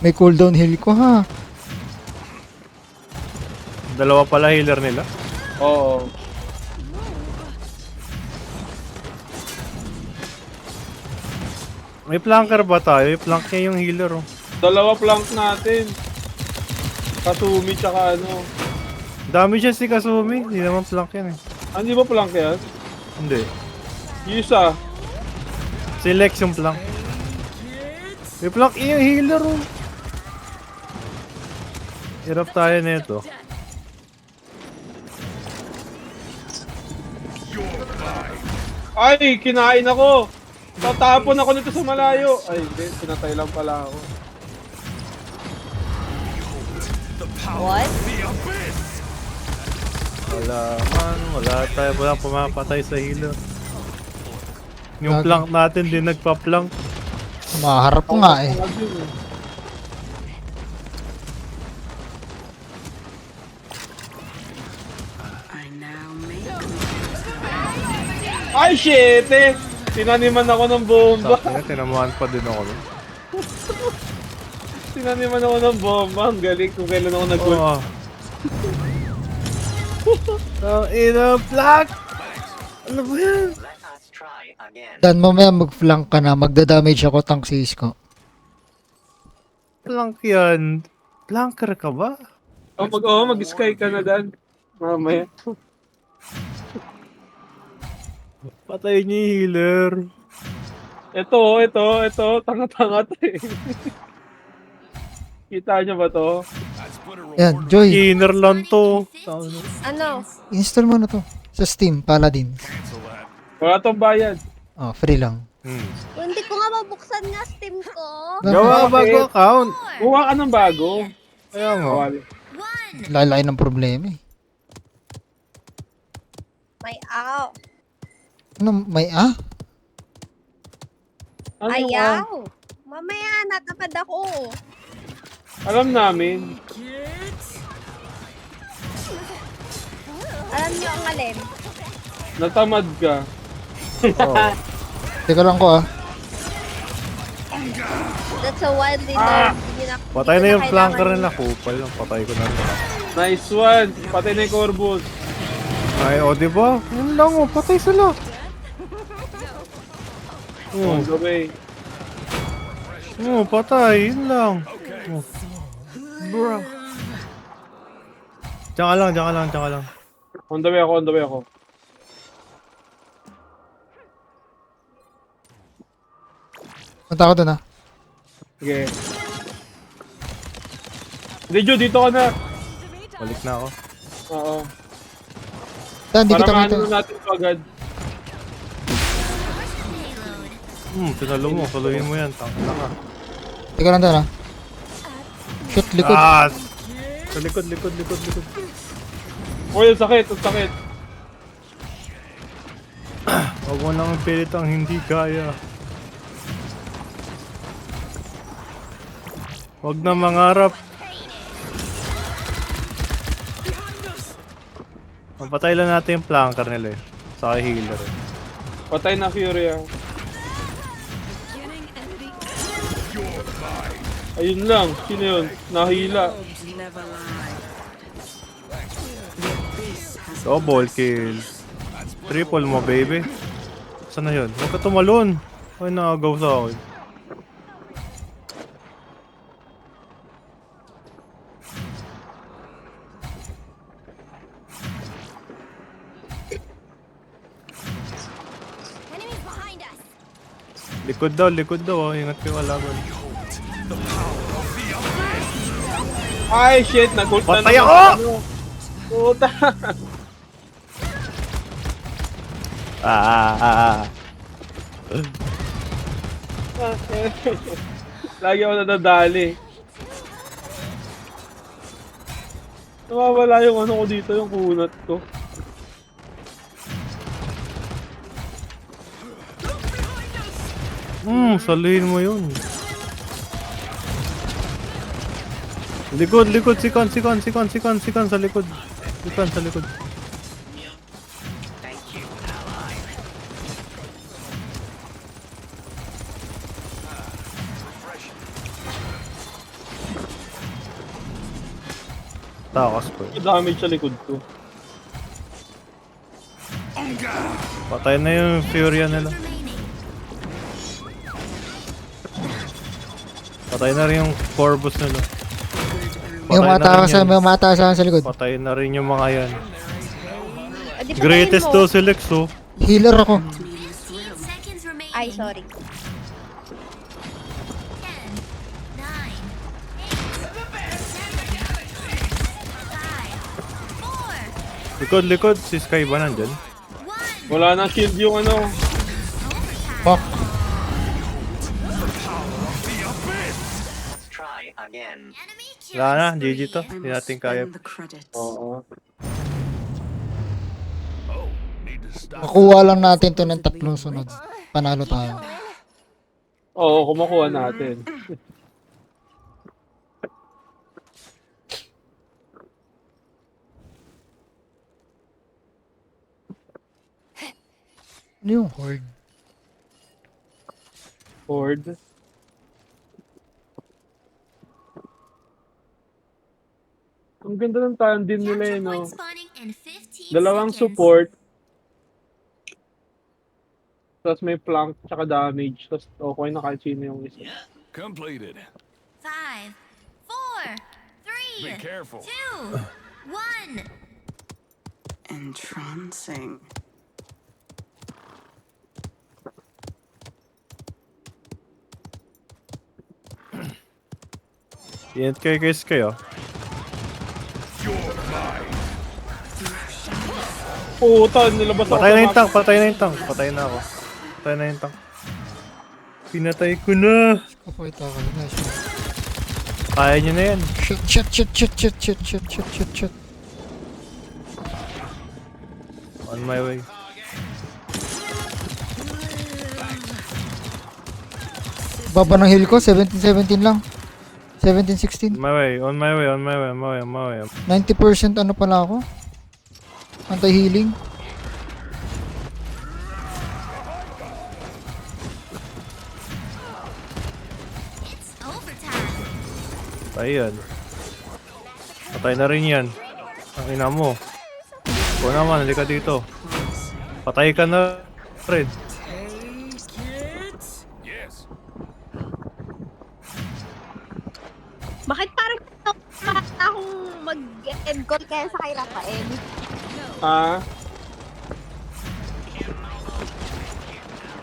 May cooldown heal ko ha. Dalawa pala healer nila. Oo. May flanker ba tayo? Yung flank niya yung healer oh. Dalawa plank natin. Kasumi tsaka ano. Dami siya si Kasumi. Hindi naman flank yan eh. Hindi ba plank yan? Hindi. Yusa. Si Lex yung flank. May flank yung healer oh. Hirap tayo nito. Ay, kinain ako. Tatapon ako nito sa malayo. Ay, hindi. Pinatay lang pala ako. What? Wala tayo. Walang pumapatay sa healer. Yung flank natin din nagpa-flank. Maharap ko nga eh. I now make Ay, shit eh! Tinaniman ako ng bomba. Tinamuhan pa din ako. Tinaniman ako ng bomba. Ang galing kung kailan ako nag-ult. Oo. Ang ina, Black! Ano ba yan? Dan, mamaya mag-flank ka na. Magda-damage ako, tank si Isko. Plank yan. Planker ka ba? Mag-sky ka na, Dan. Mamaya. Patay niya yung healer. Ito. Tanga-tanga to eh. Kita niyo ba to? Yan, Joy. Inner lang to. Ano? Install mo na to. Sa Steam, Paladin. Wala tong bayad. Oh, free lang. Hindi ko nga mabuksan nga Steam ko. Gawa ka bago account. Kuha ka ng bago. Kaya nga. Lalaki ng problema eh. May aw. Ano, may ah? Ano Ayaw. Mamaya, natapad ako. Alam namin. Alam niyo ang alin? Natamad ka. Teka lang ko ah. That's a wildly known. Patay na yung flanker nila. Kupal lang. Patay ko na. Nice one. Patay na yung Corvus. Ay, o diba? Yun lang o. Patay sila. On the way. Patay. Yun lang. Bro. Diyan ka lang. On the way ako. Punta ako dun ah. Sige. Dejo, dito ka na. Balik na ako. Oo. Dan, di kita Para kita. maano natin ito agad. Pinalo mo. Tuloyin mo yan. Tangka ka. Teka lang Dan ah. Shoot, likod. Sa likod. Uy, ang sakit. Huwag mo lang pilit ang hindi kaya. Huwag na mangarap. Mapatay lang natin yung flanker nila eh. Saka healer eh. Patay na Fury ah. Ayun lang. Sino yun? Nahila. Double kill. Triple mo baby. Saan na yun? Huwag ka tumalon. Ay nakagaw sa akin. Likod daw. Ingat kayo kalaban. Ay, shit. Nag-ult na Patay naman. ako! Puta. Lagi ako nadadali. Nawawala yung ano ko dito, yung kunat ko. Saluhin mo yun. Likod, sikon sa likod. Sikon sa likod. Takas po. Damage sa likod ko. Patay na yung Furia nila. Patay na rin yung Corvus nila. May mataas sa likod. Patay na rin yung mga yan. Di ba Greatest tayo mo? to select so. Healer ako. Ay, sorry. Likod. Si Sky ba nandyan? Wala nang shield yung ano. Fuck. Wala na, GG to. Hindi natin kaya. Oo. Makuha lang natin to ng 3 sunod. Panalo tayo. Oo, kumukuha natin. Ano yung horde? Horde. Ang ganda ng tandem nila eh, no? Dalawang support. Tapos may flank tsaka damage. Tapos okay na kahit sino yung isa. Completed. 5, 4, 3, Be careful. 2, 1. Entrancing. Ingat kayo guys kayo. Puta, nilabas ako. Patay na yung sa tank, patay na yung tank. Patay na ako. Patay na yung tank. Pinatay ko na. Kapag ito ako. Nice one. Kaya nyo na yan. Shit, shit, shit, shit, shit, shit, shit, shit, shit, shit. On my way. Baba ng heal ko, 17-17 lang. 17-16. On my way, on my way, on my way, on my way, on my way. 90% ano pala ako? Anti-healing. It's overtime. Patay yan. Patay na rin yan. Ang ina mo. Ikaw naman, halika dito. Patay ka na rin. Yes. Bakit parang akong mag-end call kaya sa kay Rafael? Ah,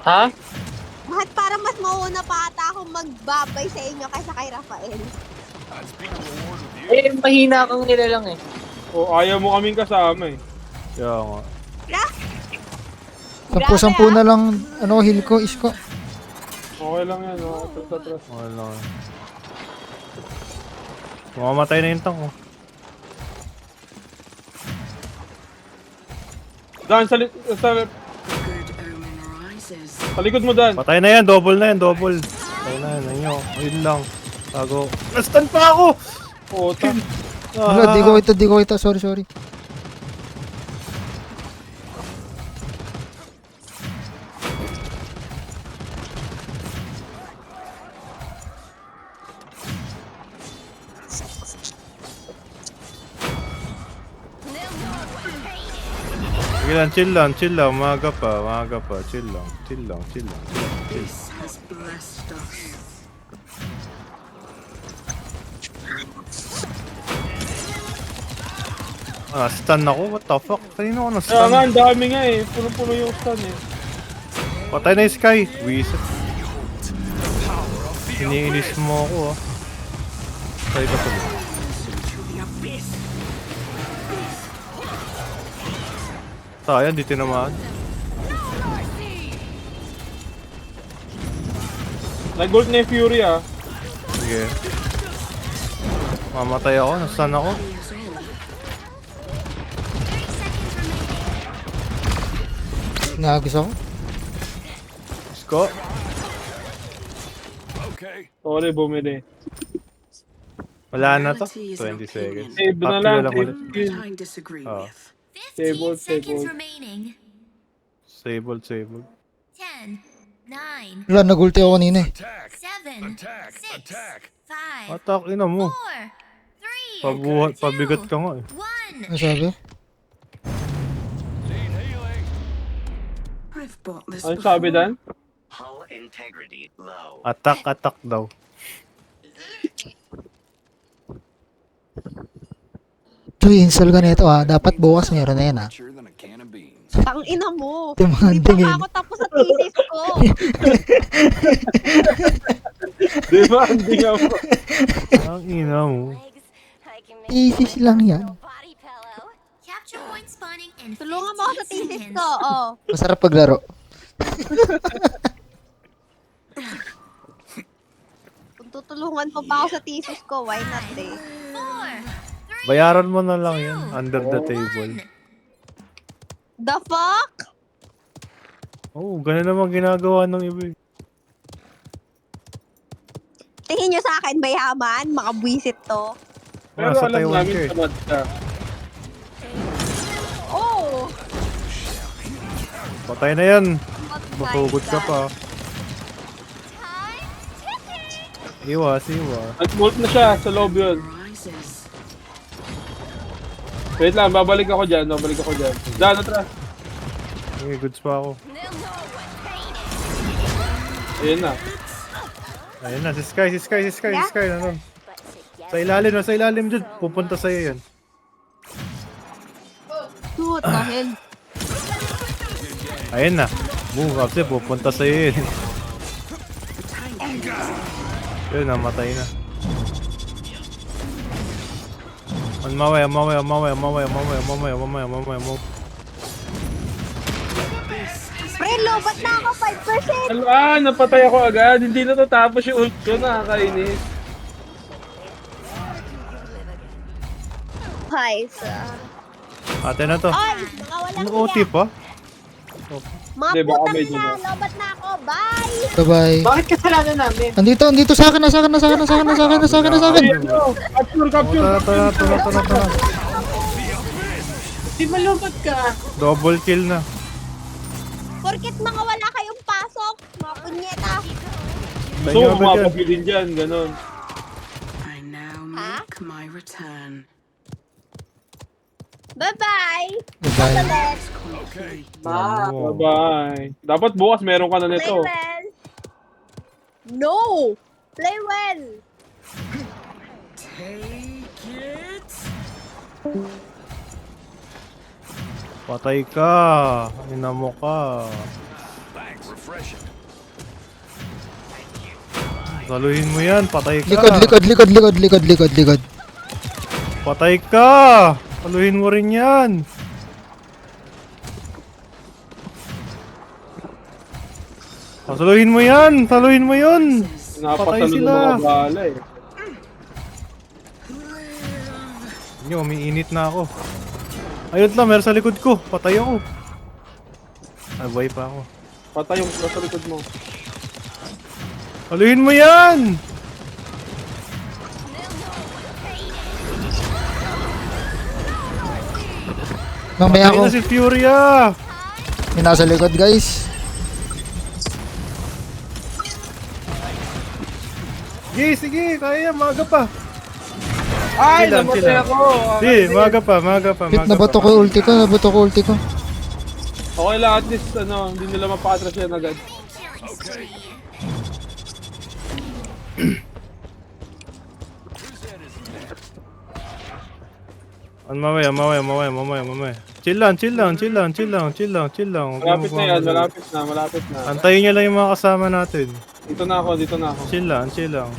Ha? Bakit parang mas mauna pa ata akong magbabay sa inyo kaysa kay Rafael? I'd speak a word with you. Eh, mahina kang nilalang eh. o ayaw mo kaming kasama eh. Kaya nga. 10-10 na lang ano heal ko, isko. Okay lang yan, no? Atras. Okay lang. Mamamatay na yung tank oh. Dan, sa likod mo, Dan. Patay na yan, double na yan, double. Patay na yan, ayun. Ayun lang. Tago. Nastan pa ako! Puta. Wala, di ko ito. Sorry. Sige lang, chill lang. Umaga pa. Chill lang. Chill. Ah, stun ako? What the fuck? Kanina ako Kaya na-stun. nga, ang dami nga eh. Puno-puno yung stun eh. Patay na yung Sky. Wisit. Iniinis mo ako ah. Patay ka tuloy. Sayang, di tinamaan. Nag-gold na yung Fury ah. Sige. Mamatay ako, na-stun ako. Nagis ako. Isko. Okay. Sorry, bumili. Wala na to. 20 seconds. Save na Up lang. to ulit. Oh. 15 Stable. seconds remaining. Sable. 10, 9, Wala, nagulti ako kanina eh. Attack. 7, Attack. 6, Attack. 5, Atak, ina mo. 4, 3, Pabuhat, pabigat ka nga eh. 1. Ano sabi? Need healing. Ano sabi, Dan? Atak daw. Install ka nito ah. Dapat bukas meron na yan ah. Richer than a can of beans. Tang ina mo. Demanding Hindi eh. pa ako tapos sa thesis ko. Di ba? Hindi nga po. Ang ina mo. Thesis lang yan. Capture point spawning in 15 Tulungan mo ako sa thesis seconds. ko. Oh. Masarap paglaro. Kung tutulungan mo pa ako sa thesis ko, why not eh? 4, Bayaran mo na lang yan. Under the table. The fuck? Oh, ganun naman ginagawa ng iba eh. Tingin nyo sa akin, mayaman? Makabwisit to. Pero Nasa alam Taiwan namin ka eh. tamad ka. Oh! Patay na yan. Masugod ka pa. Iwas, iwas. Nag-bolt na siya sa loob yun. Wait lang, babalik ako dyan. Daan, atras. Okay, goods pa ako. Ayun na. Ayun na, si Sky. Ano? Sa ilalim dyan. Pupunta sa'yo yan. What the hell? Ayun na. Boom, kasi pupunta sa'yo yan. Yun, namatay na. Mamaya. Pre, lobat na ako 5%! Napatay ako agad. Hindi natatapos yung ult ko. Nakakainis. Guys, Ate na to. ay, baka walang Ano OT pa? mga Hindi, baka putang may ina, dulo. lobat na ako, bye! Bye-bye. Bakit kasalanan namin? Andito sa akin na. Capture. Di malumot ka. Double kill na. Porket mga wala kayong pasok, mga punyeta. So, mapapilin dyan. Ganon. I now make my return. Bye-bye! Bye-bye. Ulit. Okay. Bye-bye. Dapat bukas meron ka na Play nito. well. No! Play well! Take it. Patay ka. Ina mo ka. Thanks. Refreshing. Saluhin mo yan. Patay ka. Likod. Patay ka. Saluhin mo rin yan. Saluhin mo yan. Saluhin mo yun. Patay Napatalo ng sila. mga bala eh. Nyo, umiinit na ako. Ayun lang, meron sa likod ko. Patay ako. Ay, buhay pa ako. Patay yung nasa likod mo. Saluhin mo yan. Mamaya Patay ako. na si Furia. May nasa likod, guys. Sige, kaya yan. Maaga pa. Ay, Chill lang, namatay chill lang. ako. Sige, maaga pa. Pit, nabato ko yung ulti ko. Okay lang, at least hindi nila mapatras yan agad. Okay. Mamaya. Chill lang. Malapit na yan, malapit na. Antayin niya lang yung mga kasama natin. Dito na ako. Chill lang.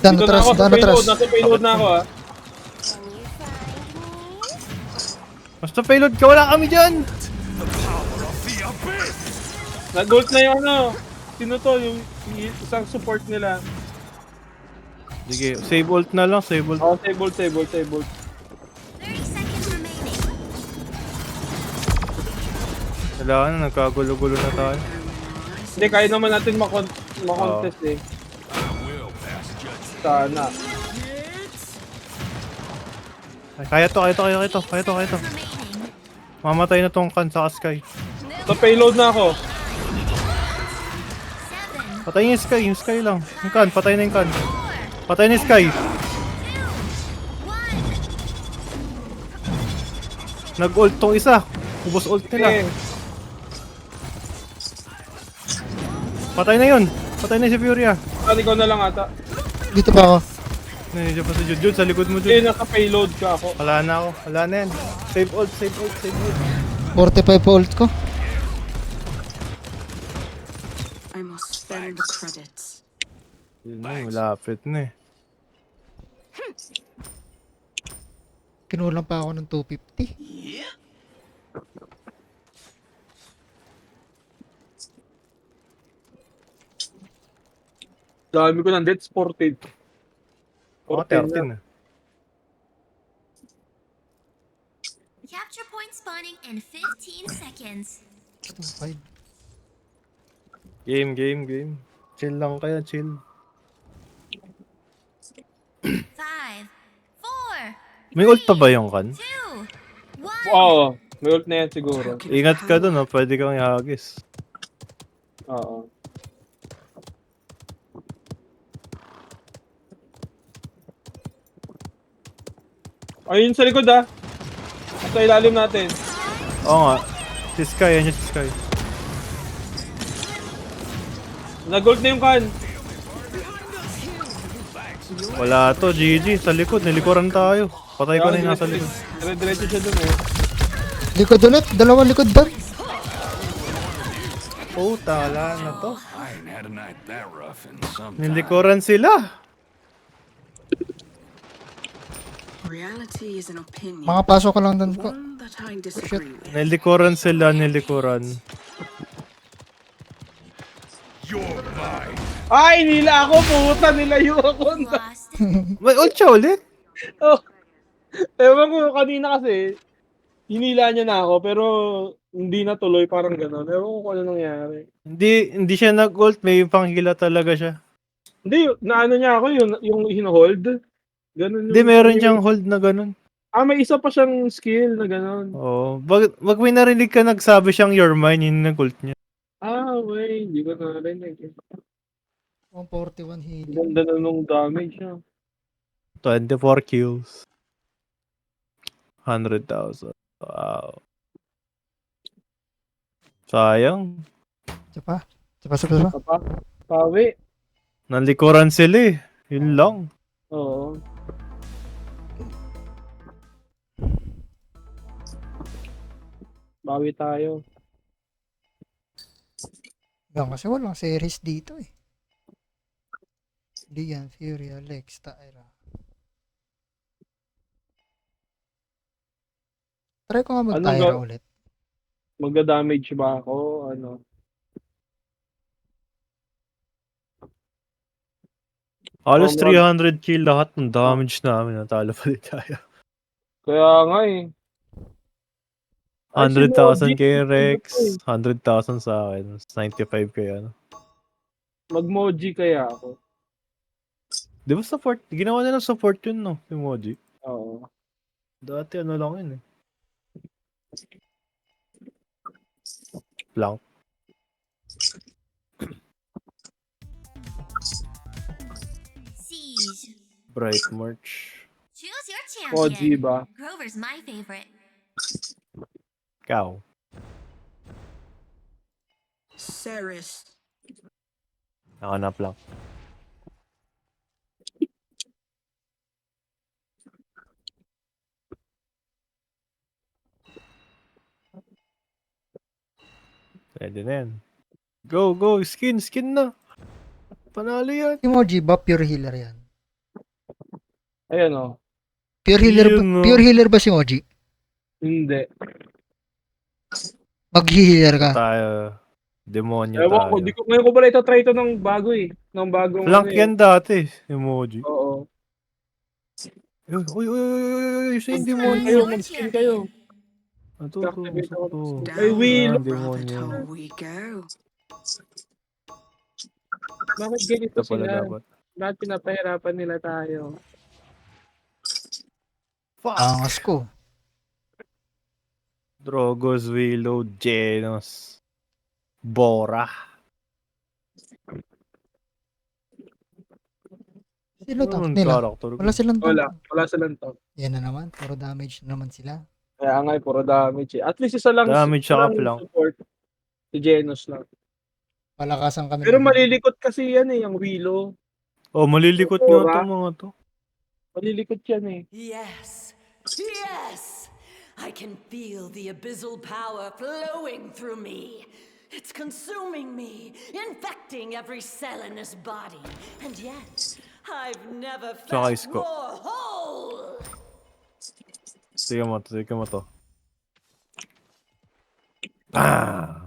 Dan Dito na atras, ako, dan atras. nasa payload na ako ah. Basta payload ka, wala kami dyan! Nag-ult na yung sino to, yung isang support nila. Sige, save ult na lang, save ult. Oh, save ult. 30 seconds remaining. Kailangan na, nagkagulo-gulo na tayo. Hindi, kaya naman natin makontest eh. Sana. Ay, kaya to. Mamatay na tong kan sa Sky. Sa payload na ako. Patay niya yung Sky lang. Yung kan, patay na yung kan. Patay na yung Sky. Nag-ult tong isa. Ubos ult nila. Patay na yun. Patay na si Furia. Ikaw na lang ata. Dito pa ako. Nandiyan pa si Jude, sa likod mo Hindi, Jude. nasa payload ka ako. Wala na yan. Save ult. 45 pa ult ko. I must spend the credits. Yun na, malapit na eh. Kinulang pa ako ng 250. Dami ko ng dead sported. Ako 13 na. Capture point spawning in 15 seconds. 5. Game. Chill lang kaya, chill. 5, 4, May ult pa ba yung kan? 2, 1. Oo. May ult na yan siguro. Ingat ka dun, pwede kang ihagis. Oo. Ayun sa likod Sa ilalim natin. Oo nga. Si Sky, yan yung si Sky. Nag-ult na yung kan. Wala to, GG. Sa likod, nilikuran tayo. Patay pa na yung nasa likod. Dire-diretso siya dun Likod ulit. Dalawang likod ba? Puta, wala na to. I ain't had a night that rough in some time. Nilikuran sila. Reality is an opinion. Makapasok ka lang doon ko. One that I disagree with. Nilikuran sila, nilikuran. You're mine. Ay, nila ako. Puta, nilayo ako. May ult siya ulit? Oh. Ewan ko, kanina kasi, hinila niya na ako, pero hindi natuloy, parang gano'n. Ewan ko kung ano nangyari. Hindi siya nag-ult, may panghila talaga siya. Hindi, naano niya ako, yung hinohold. Ganun Hindi, meron siyang hold na ganun. May isa pa siyang skill na gano'n. Oo. Wag may narinig ka nagsabi siyang you're mine, yun nag-ult niya. Wait, hindi ko narinig. 141 healing. Ganda na nung damage siya. 24 kills. 100,000. Wow. Sayang. Sapa. Pawi. Nalikuran sila eh. Yun lang. Oo. Bawi tayo. Yan kasi walang series dito eh. Dian, Fury, Alex, Tyra. Try ko nga mag-Tyra ulit. Magda-damage ba ako? Halos 300 kill lahat ng damage namin. Natalo pa din tayo. Kaya nga eh. 100,000 kay Rex. 100,000 sa akin. 95 kay ano. Mag-moji kaya ako. Di ba support? Ginawa na ng support yun, no? Emoji. Oo. Dati ano lang yun eh. Blank. Siege. Bright March. Choose your Moji ba? Grover's my favorite. Ikaw. Ceres. Nakanap lang. Pwede na yan. Go, go! Skin na! Panalo yan! Emoji ba pure healer yan? Ayan o. Pure healer Yun, no. pure healer ba si Moji? Hindi. Mag-healer ka. Tayo. Demonyo Ewan ko, tayo. ngayon ko pala ito try ito ng bago eh. Ng bagong Flank yan dati. Emoji. Oo. Uy! Siya yung Mag-skin demonyo. kayo, mag-skin kayo. Ito. Ay, Will. Demonyo. Bakit ganito Ito pala sila? dapat. Bakit pinapahirapan nila tayo? Angas ko. Drogos, Willow, Genos, Bora. Sino tank Anong nila? character ko? Wala silang tank. Wala silang to. Yan na naman. Puro damage na naman sila. Kaya nga, puro damage eh. At least isa lang Damage isa saka lang flank. support. Si Genos lang. Palakasan kami. Pero malilikot kasi yan eh, yung Willow. Oh, malilikot nga itong mga to. Malilikot yan eh. Yes. Yes. I can feel the abyssal power flowing through me. It's consuming me, infecting every cell in this body. And yet, I've never felt Size ko. more whole. Sige mo to. Ah!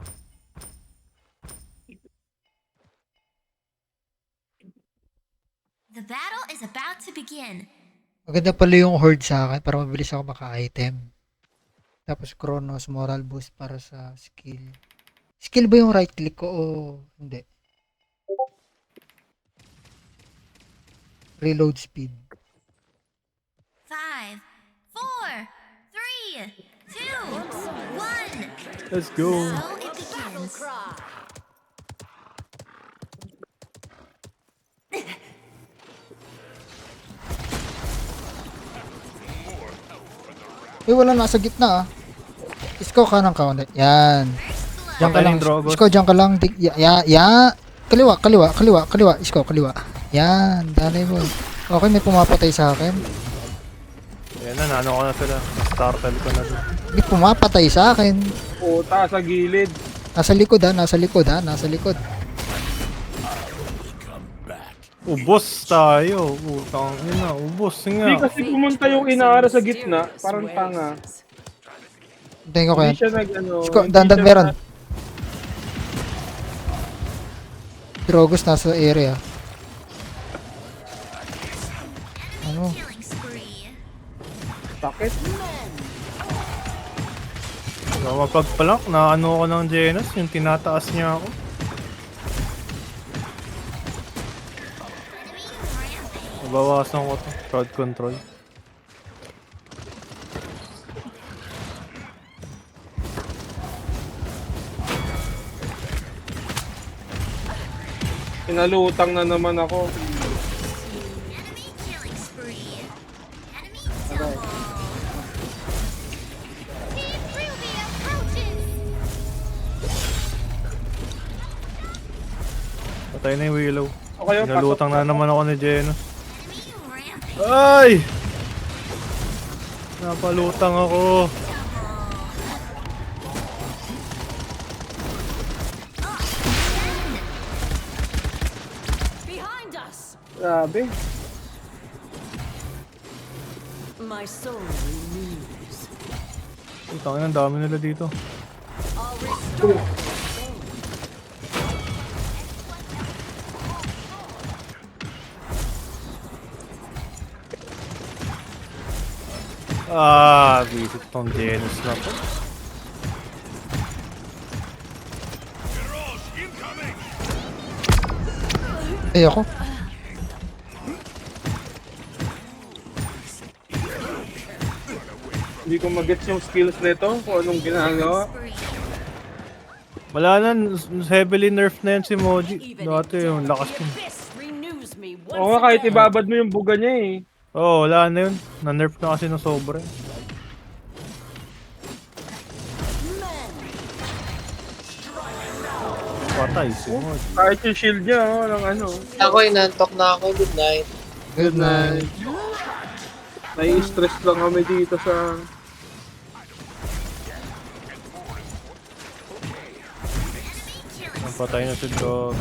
The battle is about to begin. Maganda pala yung horde sa akin para mabilis ako maka-item. Tapos Chronos, moral boost para sa skill. Skill ba yung right click ko o hindi? Reload speed. 5, 4, 3, 2, Let's go. Wala nasa gitna ah. Isko ka ng kaunti. Yan. Diyan ka lang. Isko, diyan ka lang. Kaliwa. Isko, kaliwa. Yan, dali mo. Okay, may pumapatay sa akin. Ayan na, naano ko na sila. Startle ko na doon. May pumapatay sa akin. Puta, sa gilid. Nasa likod. Ubos tayo. Utang ina, ubos nga. Hindi kasi pumunta yung Inara sa gitna. Parang tanga. Hintayin ko kaya. Hindi siya nag-ano. Isko, hindi dandan siya meron. Drogos nasa area. Ano? Bakit? Mapagpalak, na ano ko ng Genos, yung tinataas niya ako. Bawasan ko to, crowd control. Pinalutang na naman ako. Patay na yung Willow. Okay, Pinalutang na naman ako ni Genos. Ay! Napalutang ako. Behind us. Grabe. My soul renews. Utang ang dami nila dito. I'll restore. Visit tong Genos na to. Ay ako. Hindi ko mag-gets yung skills nito. Kung anong ginagawa. Wala na, heavily nerf na yan si Moji. Dati yung lakas ko. Oo nga, kahit ibabad mo yung buga niya eh. Oo, wala na yun. Na-nerf na kasi ng sobra. Patay si Moji. Kahit yung shield niya, ng ano. Ako, inantok na ako. Good night. Good night. Nai-stress lang kami dito sa... Patay na si Dog.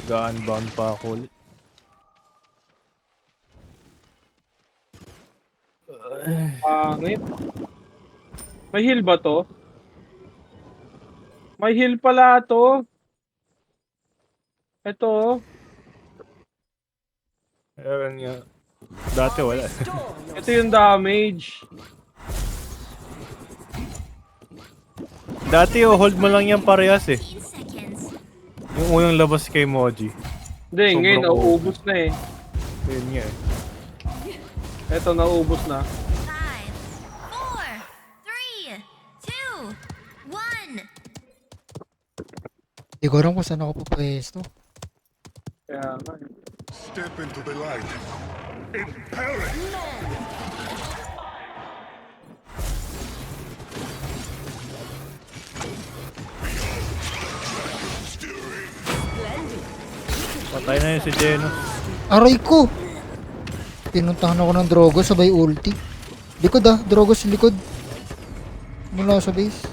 Gun-bound pa ako ulit. Pangit. May heal ba to? May heal pala to. Ito. Ayun nga. Dati wala. Ito yung damage. Dati hold mo lang yan parehas eh. Yung unang labas kay Moji. Hindi, ngayon nauubos na eh. Yun nga eh. Ito, nauubos na. 5, 4, 3, 2, 1. Hindi ko alam kung saan ako papwesto. Kaya nga eh. Step into the light. Impel it! Patay na yun si Genos. Aray ko! Pinuntahan ako ng Drogos sabay ulti. Likod ah, Drogos likod. Mula sa base.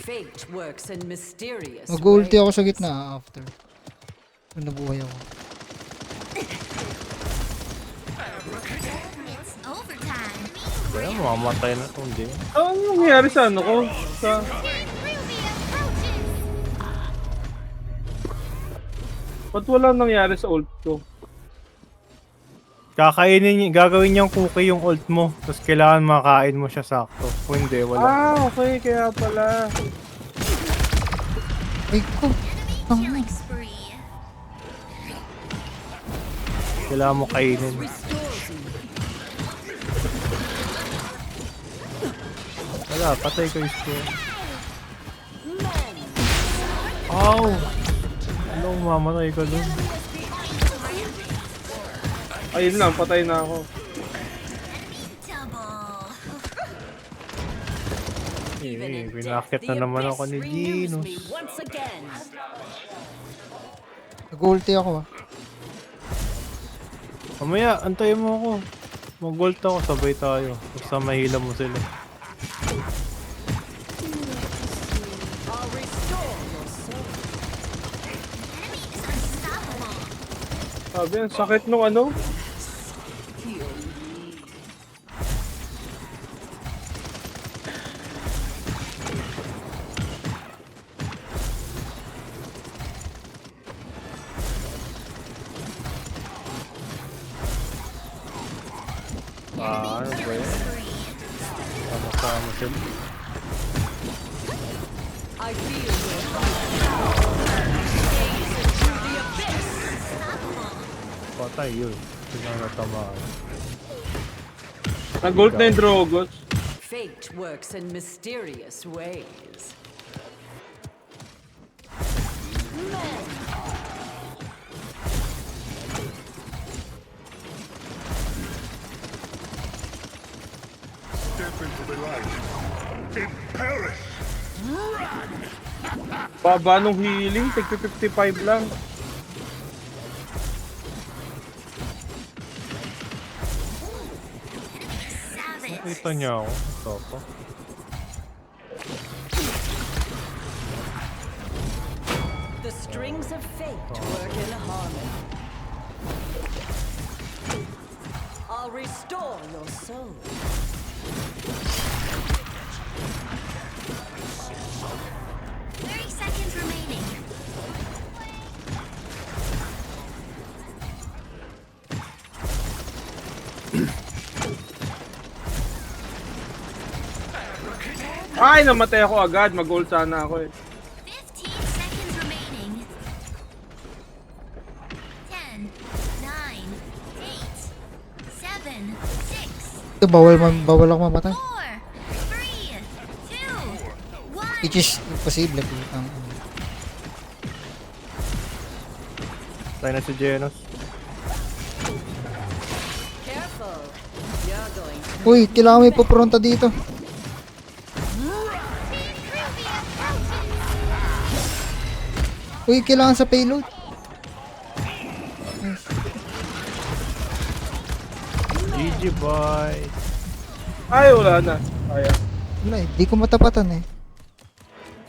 Fate works in mysterious Mag-ulti ako sa gitna after. Kung nabuhay ako. Kaya mamamatay na itong Genos. Ano nangyari sa ano ko? Sa... Ba't wala nangyari sa ult ko? Gagawin niyang cookie yung ult mo. Tapos kailangan makain mo siya sakto. Kung hindi, wala. Ah, okay. Kaya pala. Ay ko. Kailangan mo kainin. Wala, patay ko yung spear. Ow! Ano, mamatay ka dun? Ayun lang, patay na ako. Pinakit na naman ako ni Genos. Nag-ulti ako ah. Mamaya, antayin mo ako. Mag-ult ako, sabay tayo. Basta mahila mo sila. Sabi, ang sakit nung ano. Ano ba yun? Sama-sama sila. Patay yun. Tignan na tamaan. Nag-ult na yung Drogos. Fate works in mysterious ways. Step into the light and perish. Baba nung healing, tig 55 lang. Nakita niya ako. Topo. The strings of fate work in harmony. I'll restore your soul. 30 seconds remaining. Ay, namatay ako agad. Mag-ult sana ako eh. 15 seconds remaining. 10, 9, 8, 7, 6, Ito, bawal ako mamatay. 4, 3, 2, 1. Which is imposible. Tayo na si Genos. Careful. You're going to Uy, kailangan may papronta dito. Uy, kailangan sa payload. GG boy. Ay, wala na. Kaya. Wala eh, di ko matapatan eh.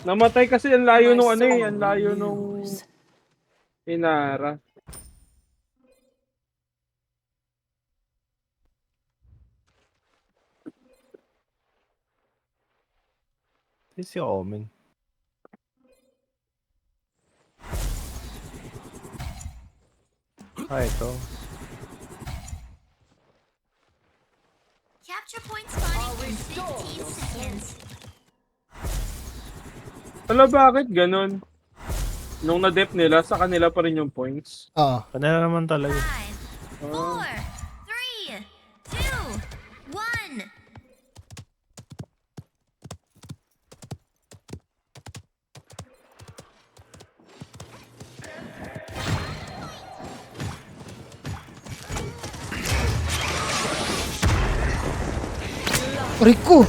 Namatay kasi ang layo nung ano eh. Ang layo nung Inara. Si Omen. Ito. Capture point spawning in 15 seconds. Wala, bakit ganun? Nung na-dep nila, sa kanila pa rin yung points. Oo. Kanila naman talaga. 5, 4, 3, 2, 1. Rico!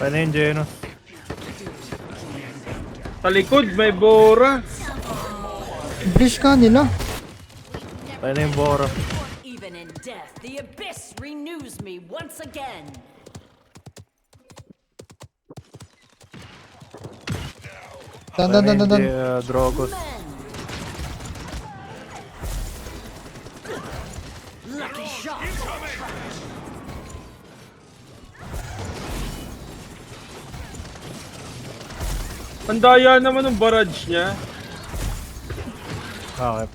Tayo na yung Genos. Sa likod, may Bora. Bilis ka nila. Tayo na yung Bora. even in death, the abyss renews me once again. Dan. Drogos. Lucky shot. Ang daya naman ng barrage niya. Bakit?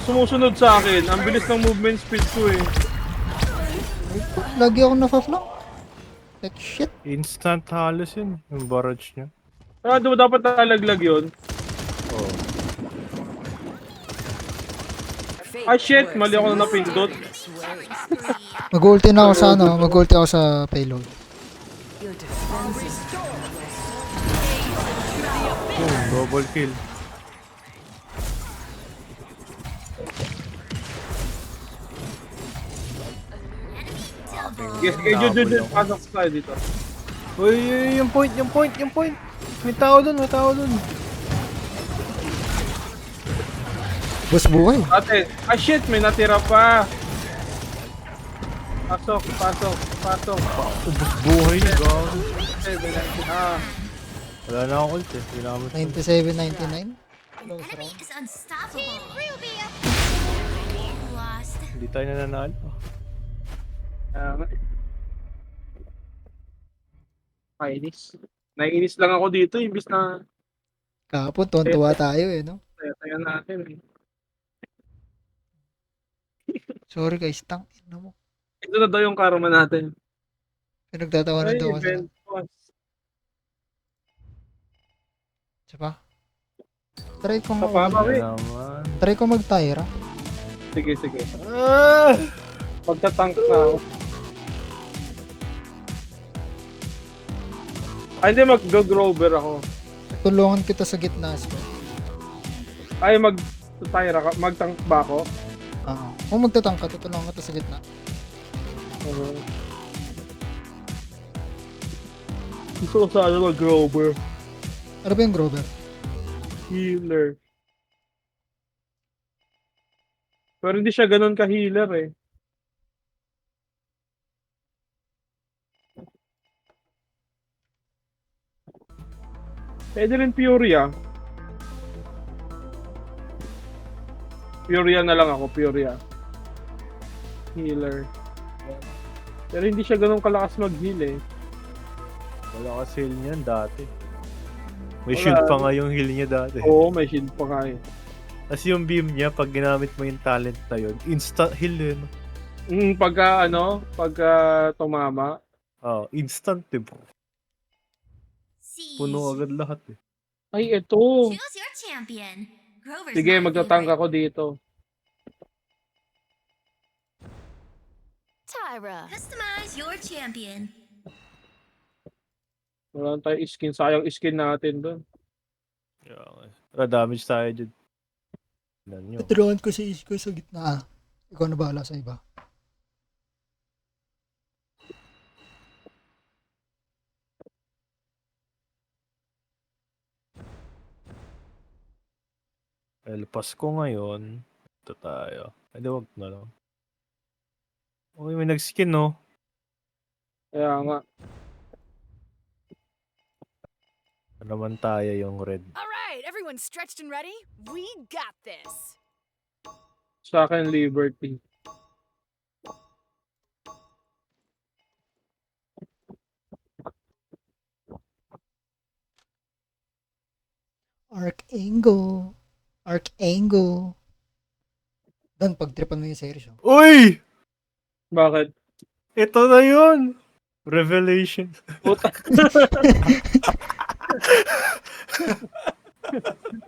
Sumusunod sa akin. Ang bilis ng movement speed ko eh. Lagi ako na-flank. Like shit. Instant halos yun. Yung barrage niya. Ah, dapat nalaglag yun. Oo. Ah shit, mali ako na napindot. Mag-ulti na ako sa ano, mag-ulti ako sa payload. Boom, double kill. Yes, sige, Jun. Pasok tayo dito. Uy, yung point. May tao dun. Boss buhay. Ate, shit, may natira pa. Pasok. Ubus buhay ni gago. Ah, Wala na akong ult eh. Ginamit ko. 97.99. Is unstoppable. Hindi tayo nananalo. Naiinis lang ako dito, imbis na Kahapon, tuwa tayo eh, no? tayo natin. Sorry guys, ina mo. Ito na daw yung karma natin. Pinagtatawanan daw ako sa... event boss. Isa pa? Try ko Naman. Try ko mag-Tyra. Sige. Ah! Pagtatank na ako. Ay, hindi, mag-grover ako. Tulungan kita sa gitna. So. Ay, mag-tank ba ako? Oo. Kung magtatang ka, tutulungan kita sa gitna. Gusto ko sana mag-grover. Ano ba yung Grover? Healer. Pero hindi siya ganun ka-healer eh. Pwede rin Furia. Furia na lang ako, Furia. Healer. Pero hindi siya ganun kalakas mag-heal eh. Wala ka heal niyan dati. May Wala. shield pa nga yung heal niya dati. Oo, may shield pa nga eh. Tapos yung beam niya, pag ginamit mo yung talent na yun, instant heal yun. Pagka tumama. Instant eh. Puno agad lahat eh. Ay, ito. Choose your champion. Grover's Sige, my magtatank favorite. ako dito. Tyra. Customize your champion. Wala tayong skin. Sayang skin natin doon. Damage tayo dyan. Tignan nyo. Tutulungan ko si Isko sa gitna. Ikaw na bahala sa iba. El Pasko ngayon. Ito tayo. Ay, wag na lang. Uy, may nag-skin no. Kaya nga. Naman tayo yung red. Alright, everyone stretched and ready? We got this. Sa akin, Liberty. Arcangle. Dan, pagtripan mo yung series. Oh. Uy! Bakit? Ito na yun! Revelation.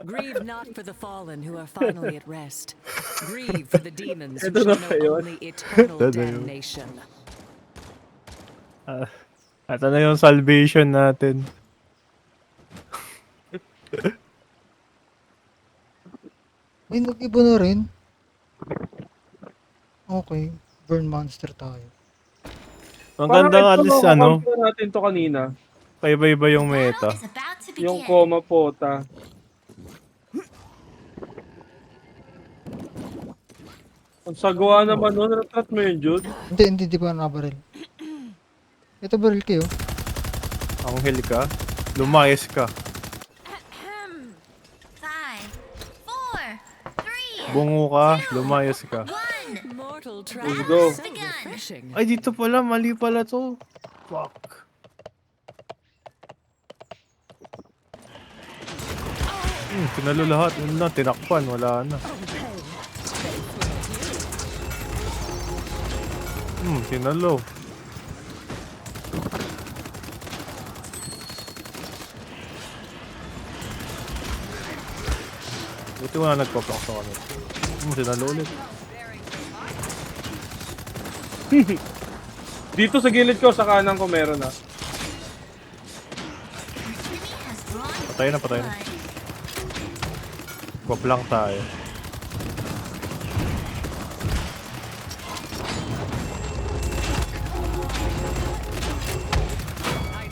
Grieve not for the fallen who are finally at rest. Grieve for the demons who Ito shall na know yun. only eternal Ito na yun. damnation. Ito na yung salvation natin. Ay, nag-iba na rin. Okay. Burn monster tayo. Ang ganda nga alis ano, natin to kanina. paiba-iba yung meta. Yung Coma Pota. Ang sagawa naman nun, retrat mo yun, Jude. Hindi pa nabaril. Ito baril kayo. Ang heal ka, lumayas ka. 5, 4, 3, Bungo ka, lumayas ka. Mortal Let's go. so refreshing. Ay, dito pala, mali pala to. Fuck. Tinalo lahat. Yun na, tinakpan. Wala na. Tinalo. Buti wala nagpa-block sa kanila. Tinalo ulit. Dito sa gilid ko, sa kanan ko meron na. Patay na, patay na. Wap lang tayo.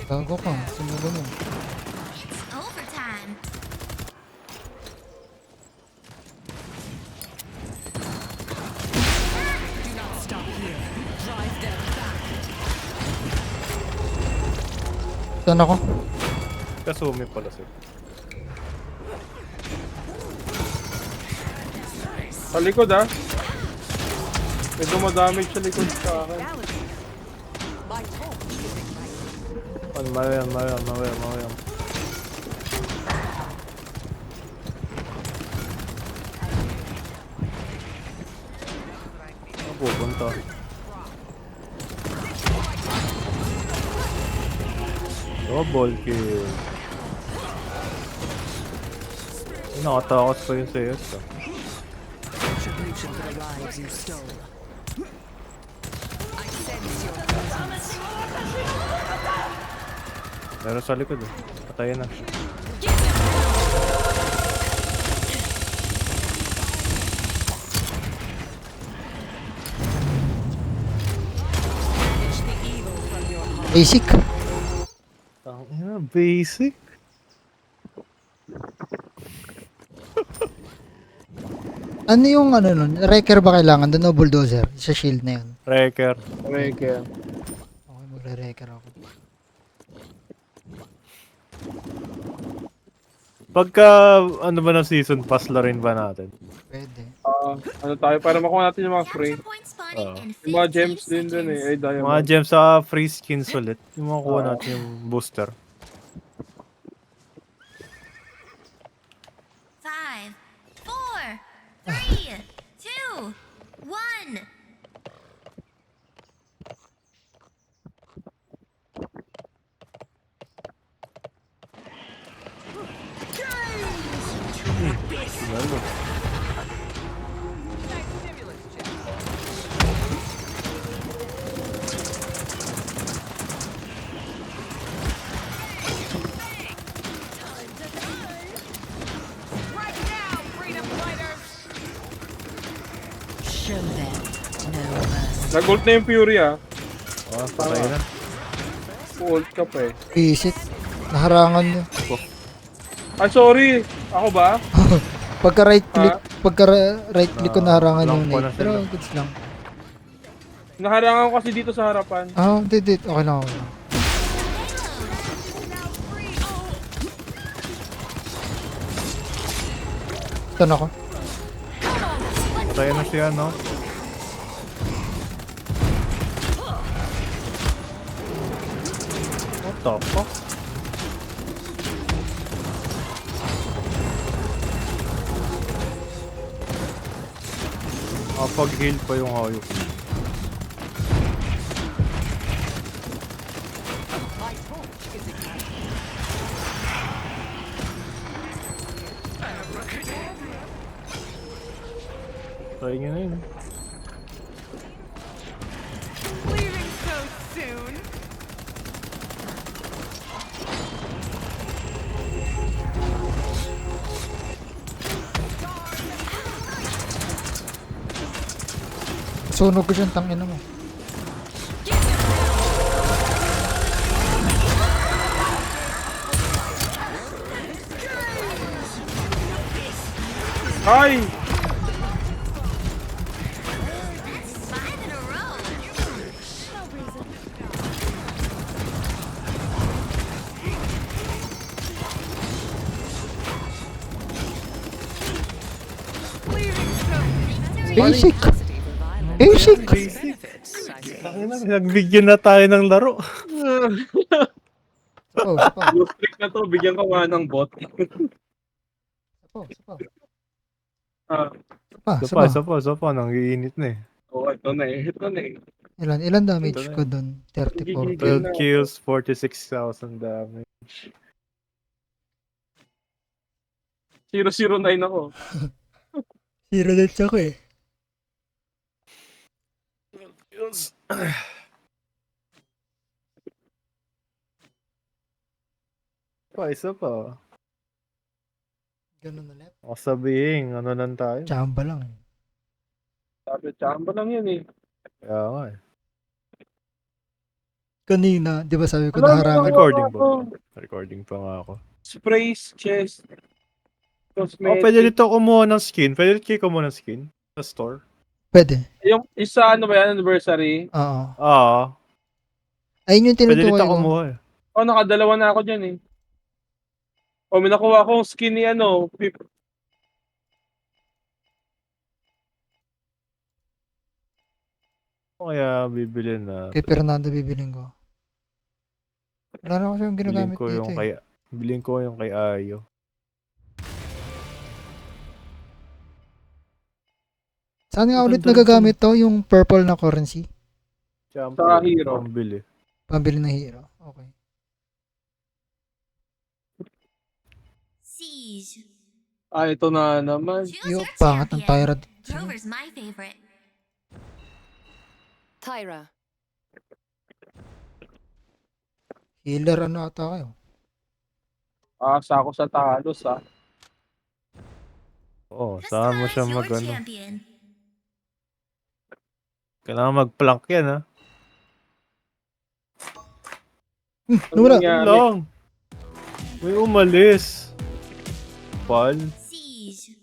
Gago ka. Sumulo mo. Overtime. Do not stop here. Drive them back. Saan ako? Kasumi pala siya. Sa likod ah. May dumadamage sa likod sa akin. Mawayan. Saan pupunta? Double kill. Nakatakas pa yung CS ah. Retribution for the lives you stole. I sense your presence. Meron sa likod eh. Patayin na. Banish the evil from your heart. Basic. Basic. Ano yung ano nun? Wrecker ba kailangan doon o bulldozer? Sa shield na yun. Wrecker. Okay. Okay, magre-wrecker ako. Pagka ano ba ng season pass la rin ba natin? Pwede. Ano tayo, para makuha natin yung mga free. Yung mga gems din dun eh. Ay, diamond. Mga gems sa free skins ulit. Yung makuha natin yung booster. 5, 4, 3, 2, 1. Lalo. Show them no mercy. Nag-ult na yung Fury ah. Patay na. Ult ka pa eh. Visit. Naharangan nyo. Ay, sorry. Ako ba? Pagka right click ko naharangan yung lang pa na nade. Pero sila. goods lang. Nakarangan ko kasi dito sa harapan. Ah, hindi. Okay lang. Saan ako? Patay na siya, no? What the fuck? Pag-heal pa yung hayop. Try nyo na yun. Leaving so soon. Sunog ko siyang tangina mo. Ay! Basic. Basic. Nagbigyan na tayo ng laro. Blue streak na to, bigyan ka nga ng bot. Isa pa. Nangiinit na eh. Oh, ito na eh. Ilan damage ko dun? 34. 12 kills, 46,000 damage. 009 ako. 0 deaths ako eh. Isa pa. Ganun ulit. Ako sabihin, ano lang tayo. Chamba lang eh. Sabi, tsamba lang yan eh. Kaya nga eh. Kanina, di ba sabi ko Alam mo, naharangan? Recording ako. ba? Recording pa nga ako. Sprays, chest, Oh, cosmetic. pwede dito kumuha ng skin. Pwede dito kayo kumuha ng skin sa store. Pwede. Yung isa, ano ba yan, anniversary? Oo. Ah, Ayun yung pwede dito tinutukoy ko. kumuha eh. Oh, nakadalawa na ako dyan eh. Oh, may nakuha akong skin ni ano, Kaya bibili na. Kay Fernando bibiling ko. Wala na kasi yung Bilhin ginagamit ko dito yung eh. kay bilhin ko yung kay Ayo. Saan nga ulit Ganda rin nagagamit to? Yung purple na currency? Champion. Sa hero. Pambili. Pambili ng hero. Okay. Siege. Ah, ito na naman. Yung pangat ng Tyra. Rover's my favorite. Tyra. Healer ano ata kayo? Asa ako sa Talos ah. Oo, saan mo siya mag ano. Champion. Kailangan mag-plank yan ha. Nawala. nangyari? Lang. May umalis. Pal. Siege.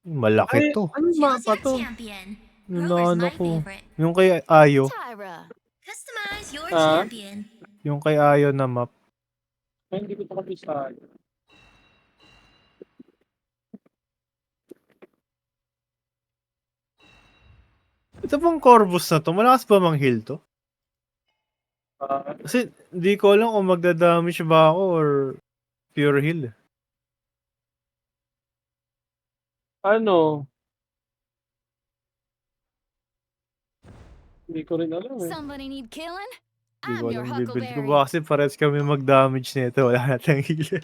Malaki to. Ano mapa to? Champion. Yung ano ko. Yung kay Ayo. Tyra. Customize your Ah? champion. Yung kay Ayo na map. Ay, hindi ko ito kabisado. Ito pong Corvus na to. Malakas ba mang heal to? Ah, Kasi hindi ko alam kung magdadamage ba ako or pure heal. ano? Hindi ko rin alam eh. Somebody need killing? Hindi ko I'm your alam bibili ko Huckleberry. ba kasi parehas kami mag-damage nito. Wala natin heal.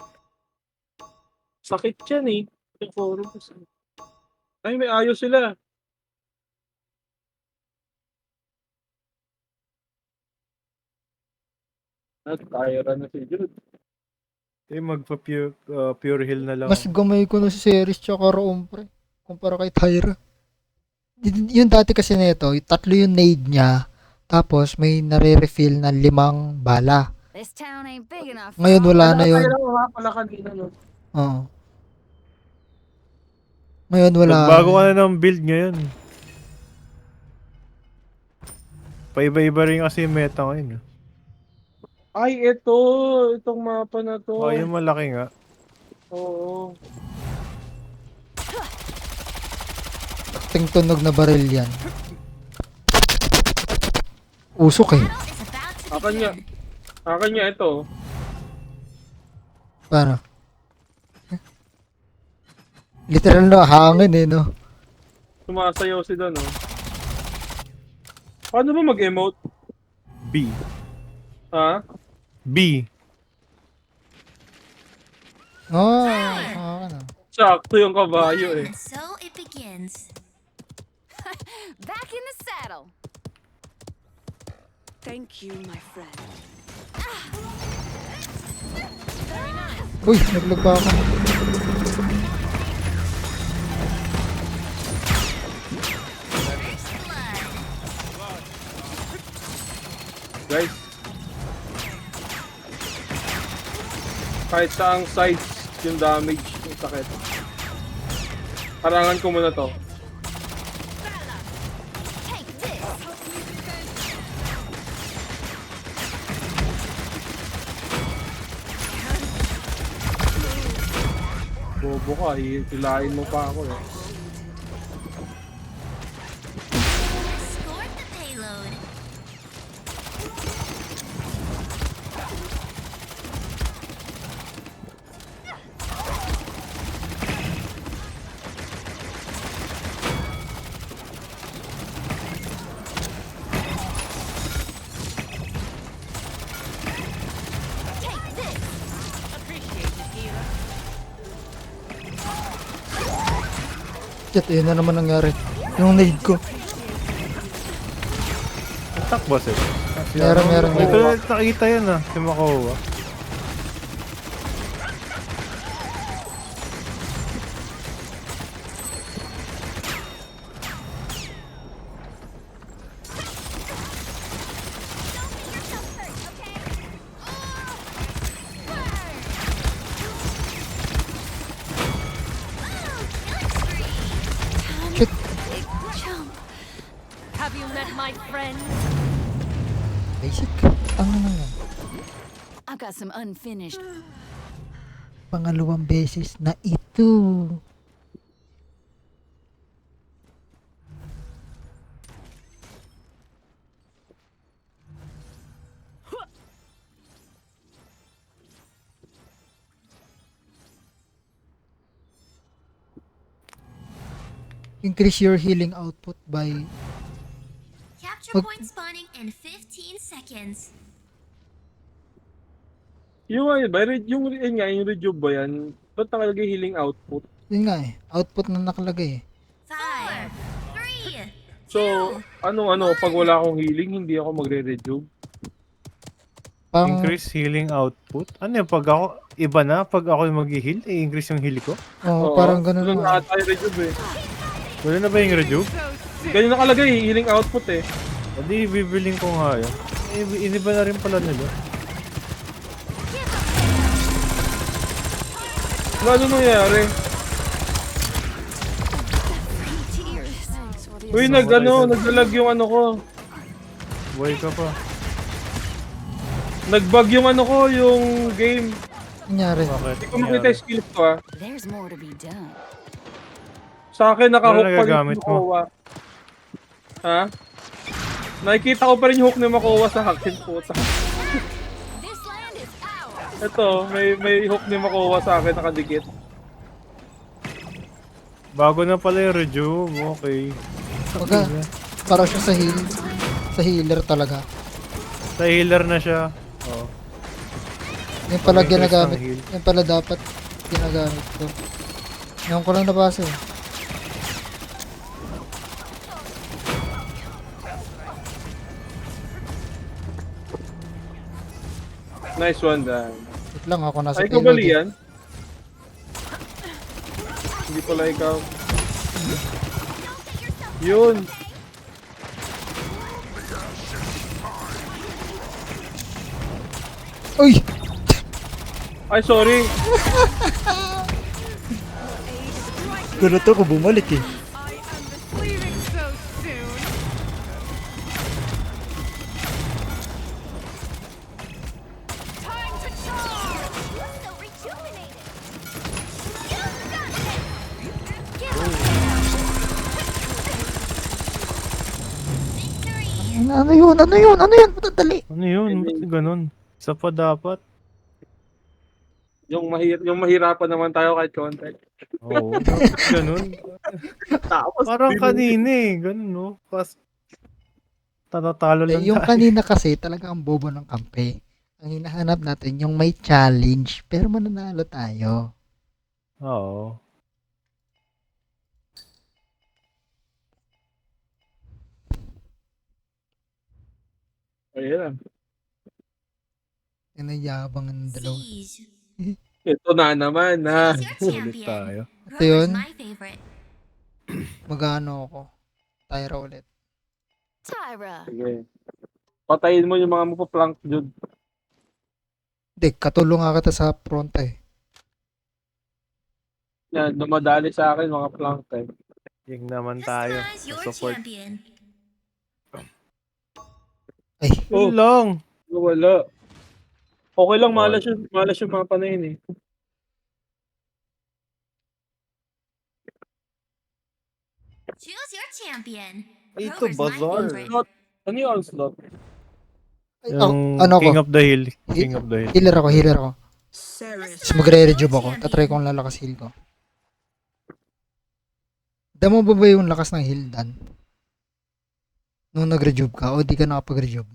Sakit yan eh. Yung Corvus. Ay, may ayos sila. At Tyra na si Jude. Eh, magpa-pure pure heal na lang. Mas gamay ko na si Ceres tsaka Room pre. Kumpara kay Tyra. Yung dati kasi nito, tatlo yung nade niya. Tapos may nare-refill na 5 bala. This town ain't big enough. Ngayon wala na yun. Tyra ko nga pala kanina no. Oo. Ngayon wala. Bago ka na ng build ngayon. Paiba-iba rin kasi yung meta ngayon. Ay, ito. Itong mapa na to. Oh, yung malaki nga. Oo. Ting tunog na baril yan. Usok eh. Akin niya ito. Paano? Literal na hangin eh, no? Sumasayaw si Dan, no? Paano ba mag-emote? B. Ha? B. Oo, oh, ano. Sakto yung kabayo eh. So it begins. Back in the saddle. Thank you, my friend. Uy, naglag pa ako. Guys. Kahit saang sides yung damage, yung sakit. Harangan ko muna to. Bobo ka, hilahin mo pa ako eh. Escort the payload. Shit, yun na naman nangyari. Yung nade ko. Attack ba sila? Meron. Ito nakita yan ah. Si Makowa. friends. Basic. Ano na yan? I've got some unfinished. Pangalawang beses na ito. Increase your healing output by Capture point spawning in 15 seconds. Yung ano ba, yung rejuve ba yan? Ba't nakalagay healing output? yun nga eh, output na nakalagay eh. 5, 3. So, ano, pag wala akong healing, hindi ako magre-rejuve. Pang, Increase healing output? Ano yung pag ako, iba na, pag ako yung mag-heal, i-increase yung heal ko? oh, parang ganun Doon lang. na tayo rejuve eh. Wala na ba yung rejuve? Ganyan nakalagay, healing output eh. Hindi, bibiling ko nga yun. Iniba na rin pala nila. Ano nangyari? Uy, nagdalag yung ano ko. Buhay ka pa. Nagbug yung ano ko, yung game. Nangyari. Hindi ko makita yung skills ko ah. There's more to be done. Sa akin, nakahook Ano pa rin nagagamit yung mo? Makowa. Ha? Nakikita ko pa rin yung hook ni Makowa sa akin, puta. Ito, may hook ni Makowa sa akin nakadikit. Bago na pala yung rejuve, okay. Baga, para siya sa heal. Sa healer talaga. Sa healer na siya. Oh. Yung pala Increase ng ginagamit. heal. Yung pala dapat ginagamit ko. Yung ko lang nabasa eh. Nice one, Dan. Wait lang ako nasa Ay, ikaw payload bali eh. yan? Hindi pala ikaw. Yun. Uy! Ay, sorry. Gulat ako bumalik eh. Leaving so soon. Time to charge. So rejuvenated. Ano yun? Ano yun? Ano yun? Patadali. Ano yun? Ba't ganun? Isa pa dapat. Yung mahirapan naman tayo kahit konti. Oo, dapat ganun. Tapos, Parang kanina eh. Ganun, no? Tatalo lang Yung tayo. kanina kasi talaga ang bobo ng kampe. Ang hinahanap natin yung may challenge pero mananalo tayo. Oo. Ayan. Yan ang yabang ng dalawa. Ito na naman, ha. Ulit tayo. Ito yun. My favorite. Magano ako. Tyra ulit. Tyra. Sige. Patayin mo yung mga mapaplank dyan. Hindi, katulong nga kita sa front eh. Yan, dumadali sa akin mga plank eh. Yung naman tayo. Your Sa support. champion. Ay, Yun lang. Wala. Okay lang, malas yung mga panayin eh. Choose your champion. Ito, Rover's my bazaar. favorite. Ano yung onslaught? ay, Yung ano King ko? of the Hill. King of the Hill. Healer ako. Tapos magre-rejuve ako. Tatry kong lalakas heal ko. Damo ba yung lakas ng heal, Dan? Nung nag-rejuve ka o di ka nakapag-rejuve?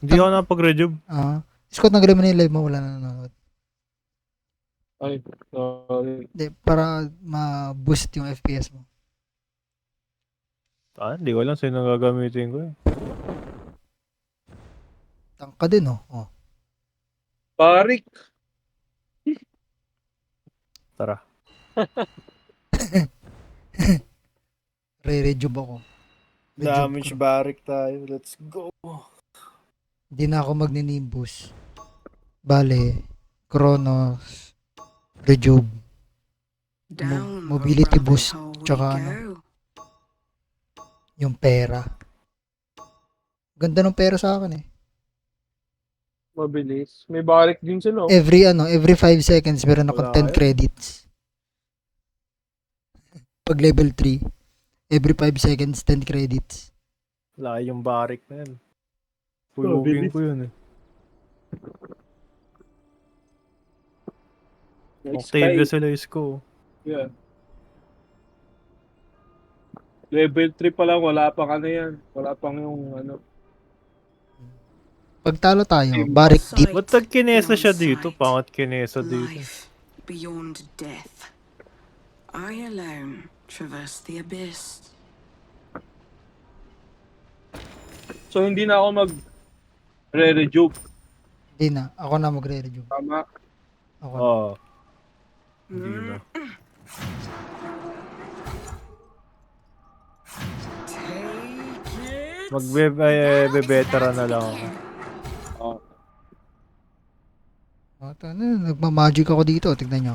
Hindi ako napag-rejuve. Scott, nag-rejuve na yung live mo, wala na nanonood. Ay, sorry. Hindi, para ma-boost yung FPS mo. Hindi ko alam sino gagamitin ko eh. Tangka din, oh. Parik. Tara. Re-rejuve ako. Damage barrack tayo. Let's go. Hindi na ako magninimbus. Bale, Chronos, Rejuve, Mobility boost, tsaka ano, yung pera. Ganda ng pera sa akin eh. Mabilis. May barik din sila. Oh. Every 5 seconds meron akong Wala 10 credits. Pag level 3, every 5 seconds 10 credits. Wala yung barik na yan. Pulugin ko yun eh. Octavia Solis ko. Yeah. Level 3 pa lang, wala pang ano yan. Wala pang yung ano. Pag talo tayo, barik deep. Ba't nag-kinesa siya dito? Pangat kinesa dito. Life beyond death. I alone traverse the abyss. So hindi na ako mag-re-rejuve. Hindi na. Ako na magre-review. Tama. Ako. Oo. Hindi na. Magbe-veteran na lang ako. Nagmamagic ako dito. Tignan nyo.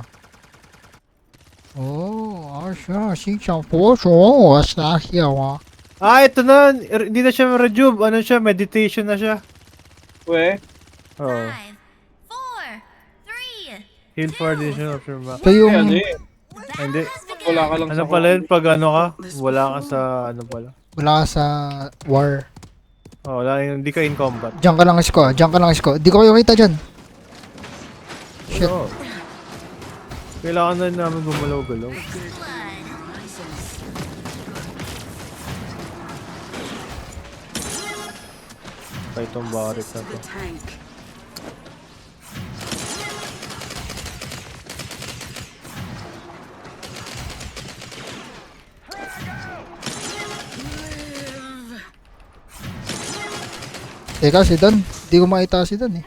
Oh, Asha, siyang poso. Asya, wa. Ito na. Hindi na siya rejuve. Ano siya? Meditation na siya. We? Oo. 4, 3, Heal for additional option ba? Ito yung... Hindi. Wala ka lang Ano sa pala yun? Pag ano ka? Wala ka sa ano pala? Wala ka sa war. Wala yung hindi ka in combat. Diyan ka lang isko. Diyan ka lang isko. Di ko kayo kita dyan. Shit. Kailangan na namin gumalaw-galaw. Pa itong barik na to. Teka, si Dan. Di ko makita si Dan eh.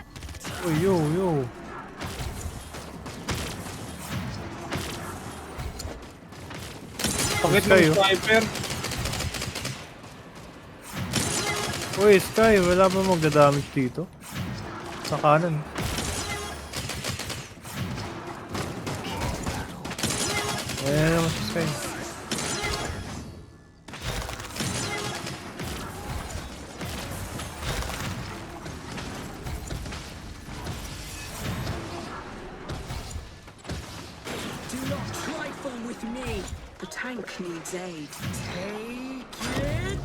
Oh, yo. Pakit ng sniper. Uy, Sky, wala ba magdadamage dito? Sa kanan. Ayan naman si Sky. Do not trifle with me. The tank needs aid. Take it.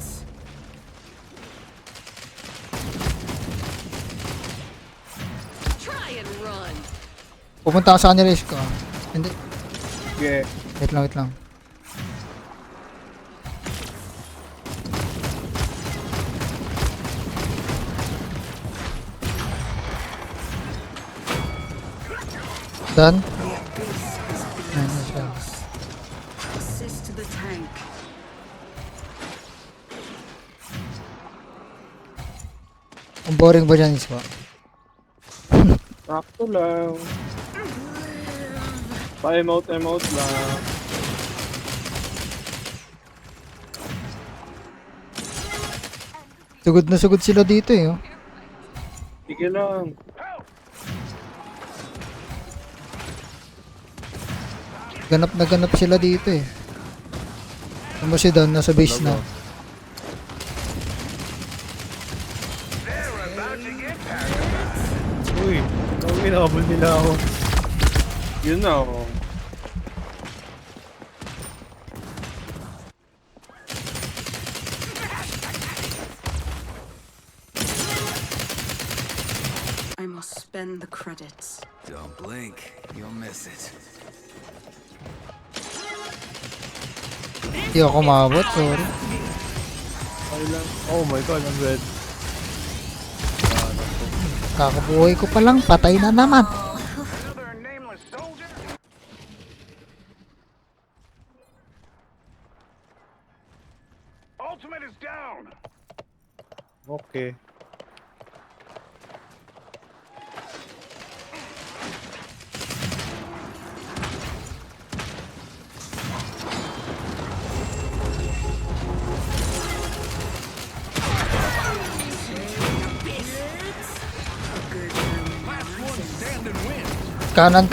Try and run. Pupunta ka sa kanila isko. Hindi. Yeah. Wait lang. Dan? Ayan na siya. Assist the tank. Ang boring ba dyan isko? Sakto lang. Pa-emote lang. Sugod na sugod sila dito eh. Oh. Sige lang. Ganap na ganap sila dito eh. Ano si Dan? Nasa base na. Uy, kinakabal nila ako. Yun na ako. I must spend the credits. Don't blink, you'll miss it. Hindi ako maabot, sorry. Oh my god, I'm red. Kakabuhay ko pa lang, patay na naman. Ultimate is down. Okay. Kanan.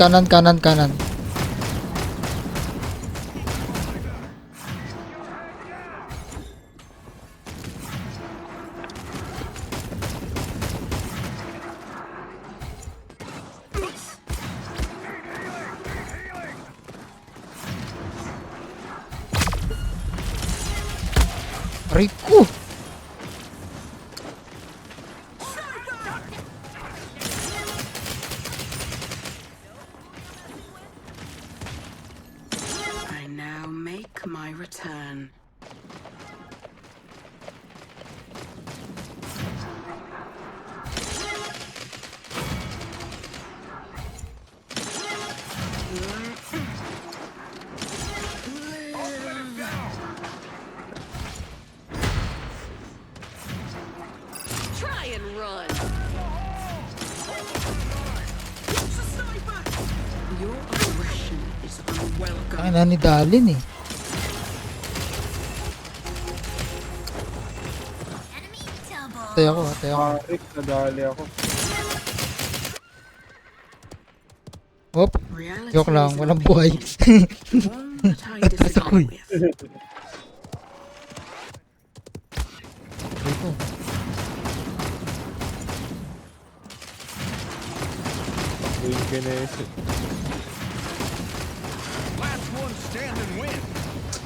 Rico! I now make my return. Try and run. Your aggression is unwelcome. Ang ina ni Dalin eh. Atay ako, atay ako. Rick, nadali ako. Hop. Joke lang, walang buhay. Atay ako eh. Rico. Yung kinesis.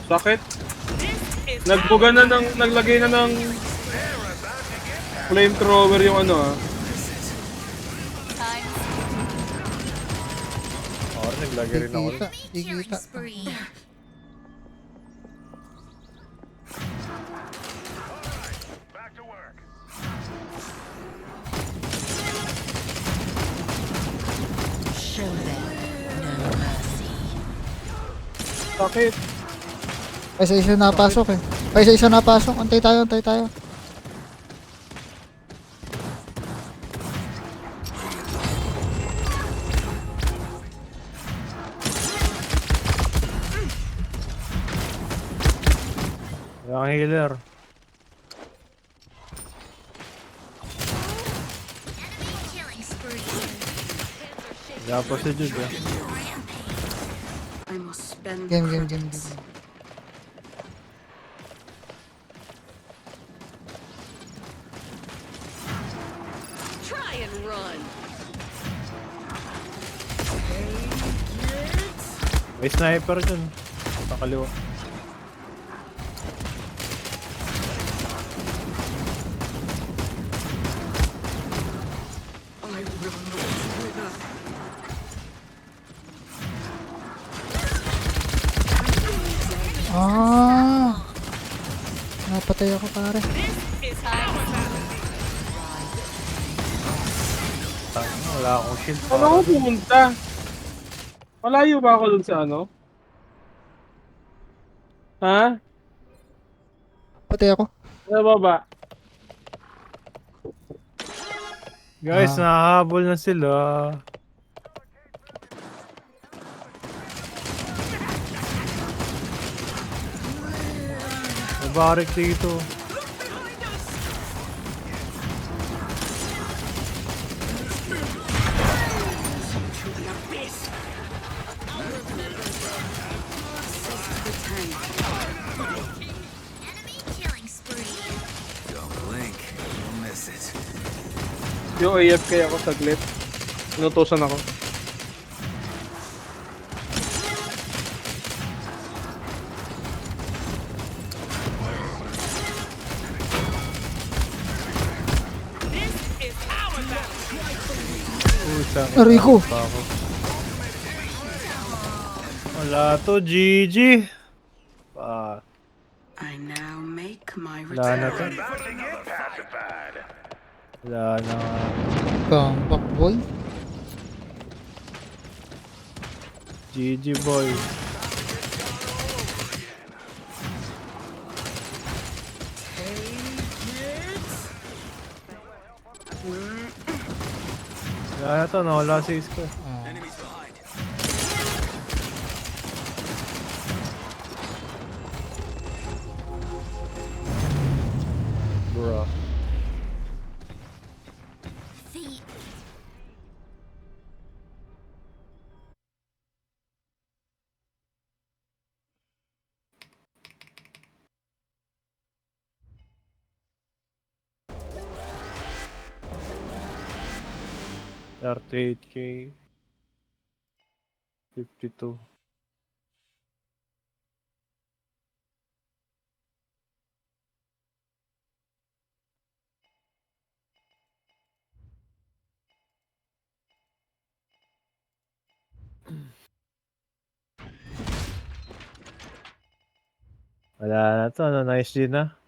Sakit. Nagbuga na ng, naglagay na ng flamethrower yung ano ah. Oh, naglagay rin ako. Kikita. Show them no mercy. Sakit. Ay, sa isa napasok eh. Ay, sa isa napasok. Antay tayo, antay tayo. Yung healer. Wala pa si Jude eh. I must spend Game. Try and run. May sniper dyan. Sa kaliwa. I will not wither. Ah! Napatay ako pare. Wala akong shield. Ano ako pumunta? Malayo ba ako dun sa ano? Ha? Patay ako. Ano ba ba? Guys, nahahabol na sila. May barik dito. Yung AFK ako saglit. Inutusan ako. Rico. Wala to, GG. I now make my Wala na to. return. Wala na. Comeback boy. GG boy. Wala na to, nawala si Isko. Bro. $38K. 52. Wala na to, ano, nice din na.